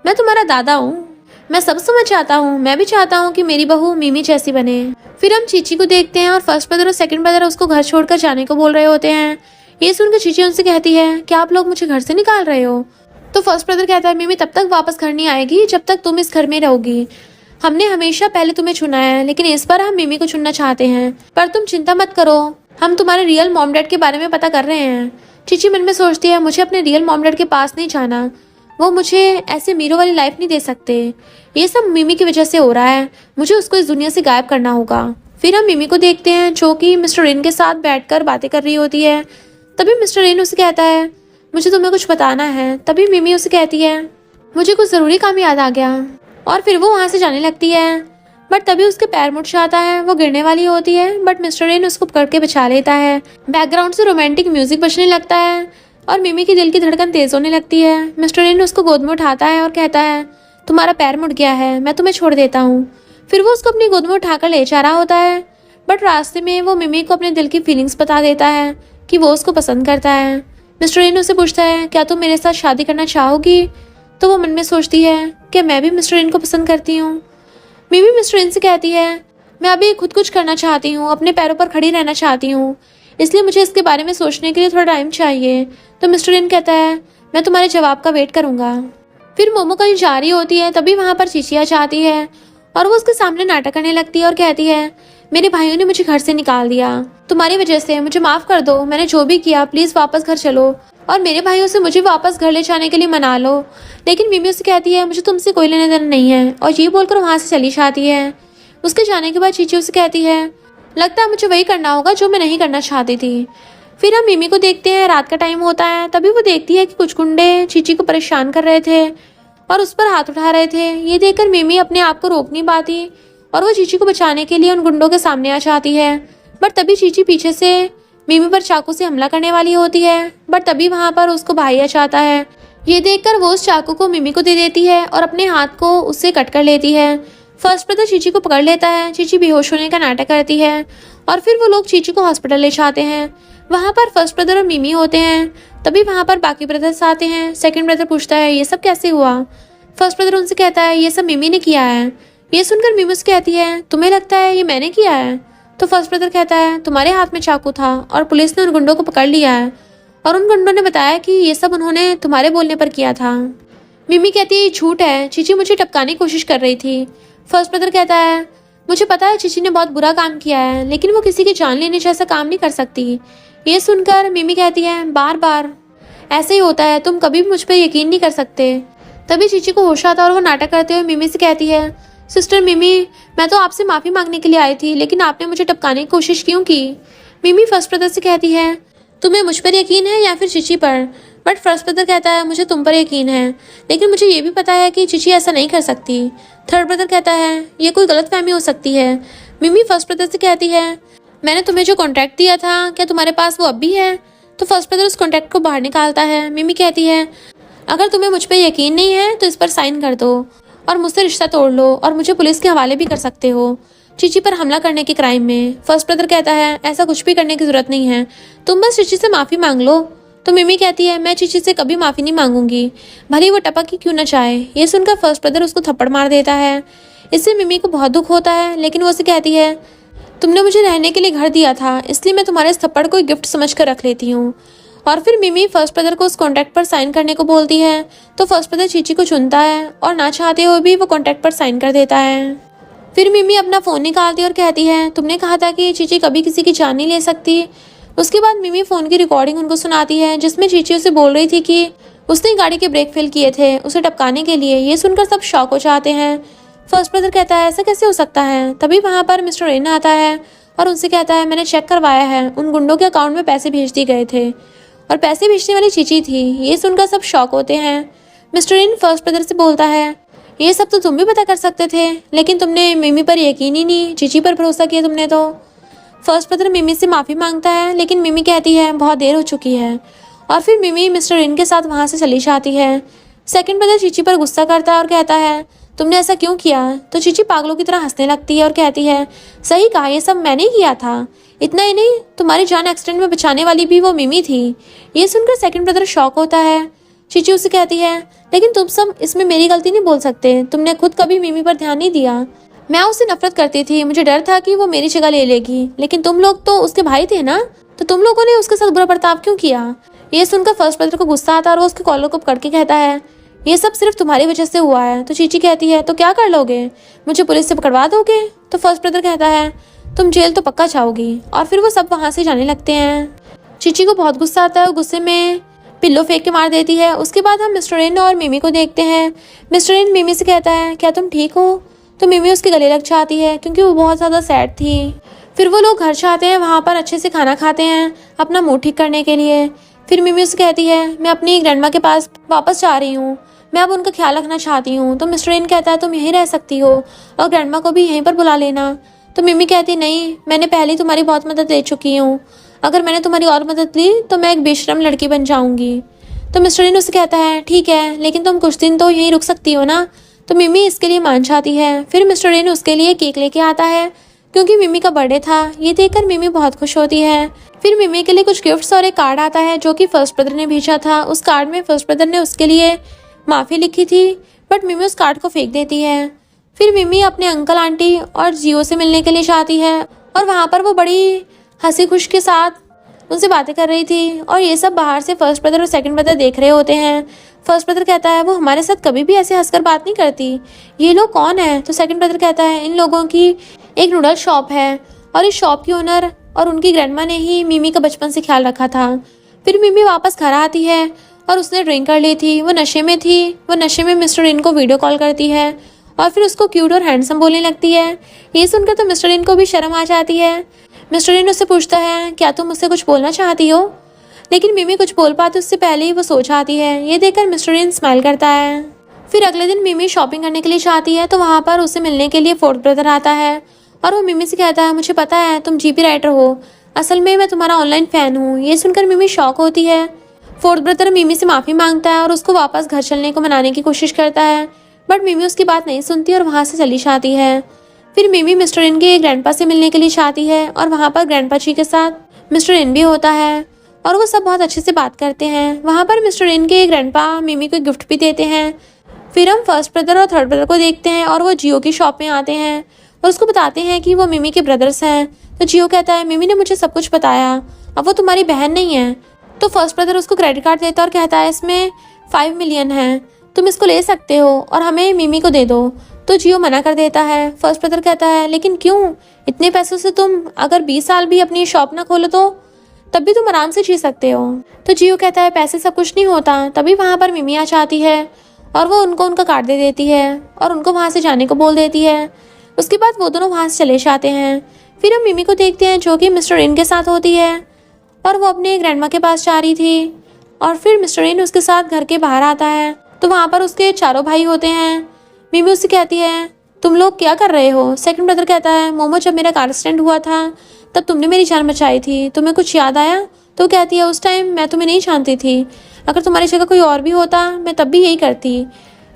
मैं तुम्हारा दादा हूँ, मैं सब समझ चाहता हूँ, मैं भी चाहता हूँ कि मेरी बहू मिमी जैसी बने। फिर हम चीची को देखते हैं और फर्स्ट ब्रदर और सेकंड ब्रदर उसको घर छोड़कर जाने को बोल रहे होते हैं। ये सुनकर चीची उनसे कहती है, क्या आप लोग मुझे घर से निकाल रहे हो? तो फर्स्ट ब्रदर कहता है, मिमी तब तक वापस घर नहीं आएगी जब तक तुम इस घर में रहोगी, हमने हमेशा पहले तुम्हें चुना है, लेकिन इस बार हम मिमी को चुनना चाहते हैं, पर तुम चिंता मत करो, हम तुम्हारे रियल मॉम डैड के बारे में पता कर रहे हैं। चीची मन में सोचती है, मुझे अपने रियल मॉम डैड के पास नहीं जाना, वो मुझे ऐसे मीरो वाली लाइफ नहीं दे सकते, ये सब मिमी की वजह से हो रहा है, मुझे उसको इस दुनिया से गायब करना होगा। फिर हम मिमी को देखते हैं जो कि मिस्टर रेन के साथ बैठकर बातें कर रही होती है। तभी मिस्टर रेन उसे कहता है, मुझे तुम्हें कुछ बताना है। तभी मिमी उसे कहती है, मुझे कुछ ज़रूरी काम याद आ गया, और फिर वो वहाँ से जाने लगती है। बट तभी उसके पैर मुड़ जाता है, वो गिरने वाली होती है, बट मिस्टर रेन उसको पकड़ के बचा लेता है। बैकग्राउंड से रोमांटिक म्यूजिक बजने लगता है और मिमी की दिल की धड़कन तेज होने लगती है। मिस्टर रेन उसको गोद में उठाता है और कहता है, तुम्हारा पैर मुड़ गया है, मैं तुम्हें छोड़ देता हूँ। फिर वो उसको अपनी गोद में उठाकर ले जा रहा होता है, बट रास्ते में वो मिमी को अपने दिल की फीलिंग्स बता देता है कि वो उसको पसंद करता है। मिस्टर रेन उससे पूछता है, क्या तुम मेरे साथ शादी करना चाहोगी? तो वो मन में सोचती है कि मैं भी मिस्टर रेन को पसंद करती हूँ। मिमी मिस्टर रेन से कहती है, मैं अभी खुद कुछ करना चाहती हूँ, अपने पैरों पर खड़ी रहना चाहती हूँ, इसलिए मुझे इसके बारे में सोचने के लिए थोड़ा टाइम चाहिए। तो मिस्टर रेन कहता है, मैं तुम्हारे जवाब का वेट करूँगा। फिर मोमो कहीं जा रही होती है, तभी वहाँ पर चीची आ जाती है और वो उसके सामने नाटक करने लगती है और कहती है, मेरे भाइयों ने मुझे घर से निकाल दिया, तुम्हारी वजह से, मुझे माफ़ कर दो, मैंने जो भी किया, प्लीज़ वापस घर चलो और मेरे भाइयों से मुझे वापस घर ले जाने के लिए मना लो। लेकिन मिमी उसे कहती है, मुझे तुमसे कोई लेना देना नहीं है, और ये बोलकर वहाँ से चली जाती है। उसके जाने के बाद चीची उसे कहती है, लगता है मुझे वही करना होगा जो मैं नहीं करना चाहती थी। फिर हम मिमी को देखते हैं, रात का टाइम होता है। तभी वो देखती है कि कुछ गुंडे चीची को परेशान कर रहे थे और उस पर हाथ उठा रहे थे। ये देखकर मिमी अपने आप को रोक नहीं पाती और वो चीची को बचाने के लिए उन गुंडों के सामने आ जाती है। बट तभी चीची पीछे से मिमी पर चाकू से हमला करने वाली होती है, बट तभी वहाँ पर उसको भाई आ जाता है। ये देखकर वो उस चाकू को मिमी को दे देती है और अपने हाथ को उससे कट कर लेती है। फर्स्ट ब्रदर चीची को पकड़ लेता है। चीची बेहोश होने का नाटक करती है और फिर वो लोग चीची को हॉस्पिटल ले जाते हैं। वहाँ पर फर्स्ट ब्रदर और मिमी होते हैं। तभी वहाँ पर बाकी ब्रदर्स आते हैं। सेकंड ब्रदर पूछता है ये सब कैसे हुआ। फर्स्ट ब्रदर उनसे कहता है ये सब मिमी ने किया है। ये सुनकर मिमी उससे कहती है तुम्हें लगता है ये मैंने किया है। तो फर्स्ट ब्रदर कहता है तुम्हारे हाथ में चाकू था और पुलिस ने उन गुंडों को पकड़ लिया है और उन गुंडों ने बताया कि ये सब उन्होंने तुम्हारे बोलने पर किया था। मिमी कहती है ये झूठ है, चीची मुझे टपकाने की कोशिश कर रही थी। फर्स्ट ब्रदर कहता है मुझे पता है चीची ने बहुत बुरा काम किया है, लेकिन वो किसी की जान लेने जैसा काम नहीं कर सकती। ये सुनकर मिमी कहती है बार बार ऐसे ही होता है, तुम कभी भी मुझ पर यकीन नहीं कर सकते। तभी चीची को होश आता है और वो नाटक करते हुए मिमी से कहती है सिस्टर मिमी, मैं तो आपसे माफ़ी मांगने के लिए आई थी, लेकिन आपने मुझे टपकाने की कोशिश क्यों की। मिमी फर्स्ट ब्रदर से कहती है तुम्हें मुझ पर यकीन है या फिर चीची पर। बट फर्स्ट ब्रदर कहता है मुझे तुम पर यकीन है, लेकिन मुझे ये भी पता है कि चीची ऐसा नहीं कर सकती। थर्ड ब्रदर कहता है ये कोई गलतफहमी हो सकती है। मिमी फर्स्ट ब्रदर से कहती है मैंने तुम्हें जो कॉन्ट्रैक्ट दिया था क्या तुम्हारे पास वो अब भी है। तो फर्स्ट ब्रदर उस कॉन्ट्रैक्ट को बाहर निकालता है। मिमी कहती है अगर तुम्हें मुझ पर यकीन नहीं है तो इस पर साइन कर दो और मुझसे रिश्ता तोड़ लो और मुझे पुलिस के हवाले भी कर सकते हो चीची पर हमला करने के क्राइम में। फर्स्ट ब्रदर कहता है ऐसा कुछ भी करने की जरूरत नहीं है, तुम बस चीची से माफ़ी मांग लो। तो मिमी कहती है मैं चीची से कभी माफ़ी नहीं मांगूंगी, भले वो टपक ही क्यों ना चाहे। ये सुनकर फर्स्ट ब्रदर उसको थप्पड़ मार देता है। इससे मिमी को बहुत दुख होता है, लेकिन वो उसे कहती है तुमने मुझे रहने के लिए घर दिया था, इसलिए मैं तुम्हारे इस थप्पड़ को एक गिफ्ट समझ कर रख लेती हूँ। और फिर मिमी फर्स्ट ब्रदर को उस कॉन्ट्रैक्ट पर साइन करने को बोलती है। तो फर्स्ट ब्रदर चीची को चुनता है और ना चाहते हुए भी वो कॉन्ट्रैक्ट पर साइन कर देता है। फिर मिमी अपना फ़ोन निकालती है और कहती है तुमने कहा था कि चीची कभी किसी की जान नहीं ले सकती। उसके बाद मिमी फ़ोन की रिकॉर्डिंग उनको सुनाती है जिसमें चीची उसे बोल रही थी कि उसने गाड़ी के ब्रेक फेल किए थे उसे टपकाने के लिए। ये सुनकर सब शॉक हो जाते हैं। फर्स्ट ब्रदर कहता है ऐसा कैसे हो सकता है। तभी वहाँ पर मिस्टर रेन आता है और उनसे कहता है मैंने चेक करवाया है, उन गुंडों के अकाउंट में पैसे भेज दिए गए थे और पैसे भेजने वाली चीची थी। ये सुनकर सब शॉक होते हैं। मिस्टर रेन फर्स्ट ब्रदर से बोलता है ये सब तो तुम भी पता कर सकते थे, लेकिन तुमने मिमी पर यकीन ही नहीं, चीची पर भरोसा किया तुमने। तो फर्स्ट ब्रदर मिमी से माफ़ी मांगता है, लेकिन मिमी कहती है बहुत देर हो चुकी है और फिर मिमी मिस्टर रेन के साथ वहाँ से चली जाती है। सेकंड ब्रदर चीची पर गुस्सा करता है और कहता है तुमने ऐसा क्यों किया। तो चीची पागलों की तरह हंसने लगती है और कहती है सही कहा, ये सब मैंने किया था। इतना ही नहीं, तुम्हारी जान एक्सीडेंट में बचाने वाली भी वो मिमी थी। ये सुनकर सेकंड ब्रदर शॉक होता है। चीची उसे कहती है लेकिन तुम सब इसमें मेरी गलती नहीं बोल सकते, तुमने खुद कभी मिमी पर ध्यान नहीं दिया। मैं उससे नफरत करती थी, मुझे डर था कि वो मेरी जगह ले लेगी, लेकिन तुम लोग तो उसके भाई थे ना, तो तुम लोगों ने उसके साथ बुरा बर्ताव क्यों किया। ये सुनकर फर्स्ट ब्रदर को गुस्सा आता है और वो उसके कॉलर को पकड़ के कहता है ये सब सिर्फ तुम्हारी वजह से हुआ है। तो चीची कहती है तो क्या कर लोगे, मुझे पुलिस से पकड़वा दोगे। तो फर्स्ट ब्रदर कहता है तुम जेल तो पक्का जाओगी। और फिर वो सब वहाँ से जाने लगते हैं। चीची को बहुत गुस्सा आता है और गुस्से में पिल्लो फेंक के मार देती है। उसके बाद हम मिस्टर रेन और मिमी को देखते हैं। मिस्टर रेन मिमी से कहता है क्या तुम ठीक हो। तो मिमी उसके गले लग जाती है क्योंकि वो बहुत ज़्यादा सैड थी। फिर वो लोग घर जाते हैं, वहाँ पर अच्छे से खाना खाते हैं अपना मूड ठीक करने के लिए। फिर मिमी उससे कहती है मैं अपनी ग्रैंडमा के पास वापस जा रही हूँ, मैं अब उनका ख्याल रखना चाहती हूँ। तो मिस्टर रेन कहता है तुम यहीं रह सकती हो और ग्रैंडमा को भी यहीं पर बुला लेना। तो मिमी कहती नहीं, मैंने पहले ही तुम्हारी बहुत मदद ले चुकी हूँ, अगर मैंने तुम्हारी और मदद ली तो मैं एक बेशरम लड़की बन जाऊंगी। तो मिस्टर रेन उससे कहता है ठीक है, लेकिन तुम कुछ दिन तो यहीं रुक सकती हो ना। तो मिमी इसके लिए मान जाती है। फिर मिस्टर रेन उसके लिए केक लेके आता है क्योंकि मिमी का बर्थडे था। ये देखकर मिमी बहुत खुश होती है। फिर मिमी के लिए कुछ गिफ्ट्स और एक कार्ड आता है जो कि फर्स्ट ब्रदर ने भेजा था। उस कार्ड में फर्स्ट ब्रदर ने उसके लिए माफ़ी लिखी थी, बट मिमी उस कार्ड को फेंक देती है। फिर मिमी अपने अंकल आंटी और जियो से मिलने के लिए जाती है और वहाँ पर वो बड़ी हंसी खुश के साथ उनसे बातें कर रही थी और ये सब बाहर से फर्स्ट ब्रदर और सेकंड ब्रदर देख रहे होते हैं। फर्स्ट ब्रदर कहता है वो हमारे साथ कभी भी ऐसे हंसकर बात नहीं करती, ये लोग कौन है। तो सेकंड ब्रदर कहता है इन लोगों की एक नूडल शॉप है और इस शॉप की ओनर और उनकी ग्रैंडमा ने ही मिमी का बचपन से ख्याल रखा था। फिर मिमी वापस घर आती है और उसने ड्रिंक कर ली थी, वो नशे में थी। वो नशे में मिस्टर रेन को वीडियो कॉल करती है और फिर उसको क्यूट और हैंडसम बोलने लगती है। ये सुनकर तो मिस्टर रेन को भी शर्म आ जाती है। मिस्टर रेन उससे पूछता है क्या तुम मुझसे कुछ बोलना चाहती हो, लेकिन मिमी कुछ बोल पाती उससे पहले ही वो सो जाती है। ये देखकर मिस्टर रेन स्माइल करता है। फिर अगले दिन मिमी शॉपिंग करने के लिए जाती है तो वहाँ पर उसे मिलने के लिए फोर्थ ब्रदर आता है और वो मिमी से कहता है मुझे पता है तुम जीपी राइटर हो, असल में मैं तुम्हारा ऑनलाइन फ़ैन हूँ। ये सुनकर मिमी शॉक होती है। फोर्थ ब्रदर मिमी से माफ़ी मांगता है और उसको वापस घर चलने को मनाने की कोशिश करता है, बट मिमी उसकी बात नहीं सुनती और वहाँ से चली जाती है। फिर मिमी मिस्टर इन के ग्रैंडपा से मिलने के लिए चाहती है और वहाँ पर ग्रैंडपा जी के साथ मिस्टर इन भी होता है और वो सब बहुत अच्छे से बात करते हैं। वहाँ पर मिस्टर इन के ग्रैंडपा मिमी को गिफ्ट भी देते हैं। फिर हम फर्स्ट ब्रदर और थर्ड ब्रदर को देखते हैं और वो जियो की शॉप में आते हैं और उसको बताते हैं कि वो मिमी के ब्रदर्स हैं। तो जियो कहता है मिमी ने मुझे सब कुछ बताया, अब वो तुम्हारी बहन नहीं है। तो फर्स्ट ब्रदर उसको क्रेडिट कार्ड देता है और कहता है इसमें 5 मिलियन है, तुम इसको ले सकते हो और हमें मिमी को दे दो। तो जियो मना कर देता है। फर्स्ट ब्रदर कहता है लेकिन क्यों, इतने पैसों से तुम अगर 20 साल भी अपनी शॉप ना खोलो तो तब भी तुम आराम से जी सकते हो। तो जियो कहता है पैसे सब कुछ नहीं होता। तभी वहाँ पर मिमी आ जाती है और वो उनको उनका कार्ड दे देती है और उनको वहाँ से जाने को बोल देती है। उसके बाद वो दोनों वहाँ से चले जाते हैं। फिर हम मिमी को देखते हैं जो कि मिस्टर इन के साथ होती है और वो अपने ग्रैंडमा के पास जा रही थी और फिर मिस्टर इन उसके साथ घर के बाहर आता है। तो वहाँ पर उसके चारों भाई होते हैं। मिमी उससे कहती है तुम लोग क्या कर रहे हो। सेकंड ब्रदर कहता है मोमो जब मेरा कार एक्सीडेंट हुआ था तब तुमने मेरी जान बचाई थी, तुम्हें कुछ याद आया। तो कहती है उस टाइम मैं तुम्हें नहीं जानती थी, अगर तुम्हारी जगह कोई और भी होता मैं तब भी यही करती।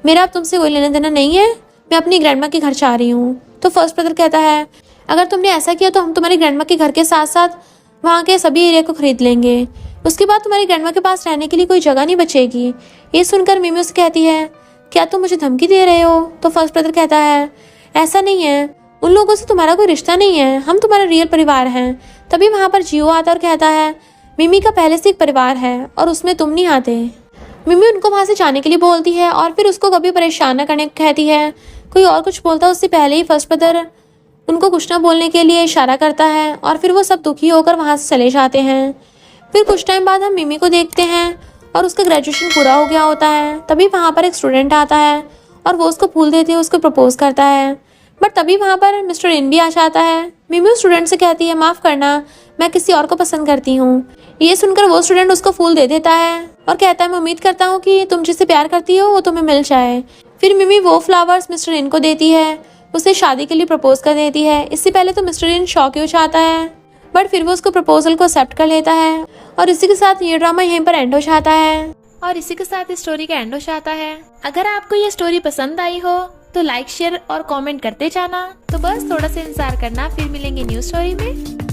मेरा अब तुमसे कोई लेना देना नहीं है, मैं अपनी ग्रैंडमा के घर जा रही हूँ। तो फर्स्ट ब्रदर कहता है अगर तुमने ऐसा किया तो हम तुम्हारी ग्रैंडमा के घर के साथ साथ वहाँ के सभी एरिया को खरीद लेंगे, उसके बाद तुम्हारी ग्रैंडमा के पास रहने के लिए कोई जगह नहीं बचेगी। ये सुनकर मिमी उससे कहती है क्या तुम मुझे धमकी दे रहे हो। तो फर्स्ट ब्रदर कहता है ऐसा नहीं है, उन लोगों से तुम्हारा कोई रिश्ता नहीं है, हम तुम्हारा रियल परिवार हैं। तभी वहाँ पर जियो आता और कहता है मिमी का पहले से एक परिवार है और उसमें तुम नहीं आते। मिमी उनको वहाँ से जाने के लिए बोलती है और फिर उसको कभी परेशान न करने को कहती है। कोई और कुछ बोलता है उससे पहले ही फर्स्ट ब्रदर उनको कुछ ना बोलने के लिए इशारा करता है और फिर वो सब दुखी होकर वहाँ से चले जाते हैं। फिर कुछ टाइम बाद हम मिमी को देखते हैं और उसका ग्रेजुएशन पूरा हो गया होता है। तभी वहाँ पर एक स्टूडेंट आता है और वो उसको फूल देते हुए उसको प्रपोज करता है। बट तभी वहाँ पर मिस्टर इन भी आ जाता है। मिमी उस स्टूडेंट से कहती है माफ़ करना, मैं किसी और को पसंद करती हूँ। ये सुनकर वो स्टूडेंट उसको फूल दे देता है और कहता है मैं उम्मीद करता हूँ कि तुम जिससे प्यार करती हो वो तुम्हें मिल जाए। फिर मिमी वो फ्लावर्स मिस्टर इन को देती है, उसे शादी के लिए प्रपोज कर देती है। इससे पहले तो मिस्टर इन शॉक हो जाता है बट फिर वो उसको प्रपोजल को एक्सेप्ट कर लेता है और इसी के साथ ये ड्रामा यहीं पर एंड हो जाता है। और इसी के साथ इस स्टोरी का एंड हो जाता है। अगर आपको ये स्टोरी पसंद आई हो तो लाइक शेयर और कमेंट करते जाना। तो बस थोड़ा सा इंतजार करना, फिर मिलेंगे न्यू स्टोरी में।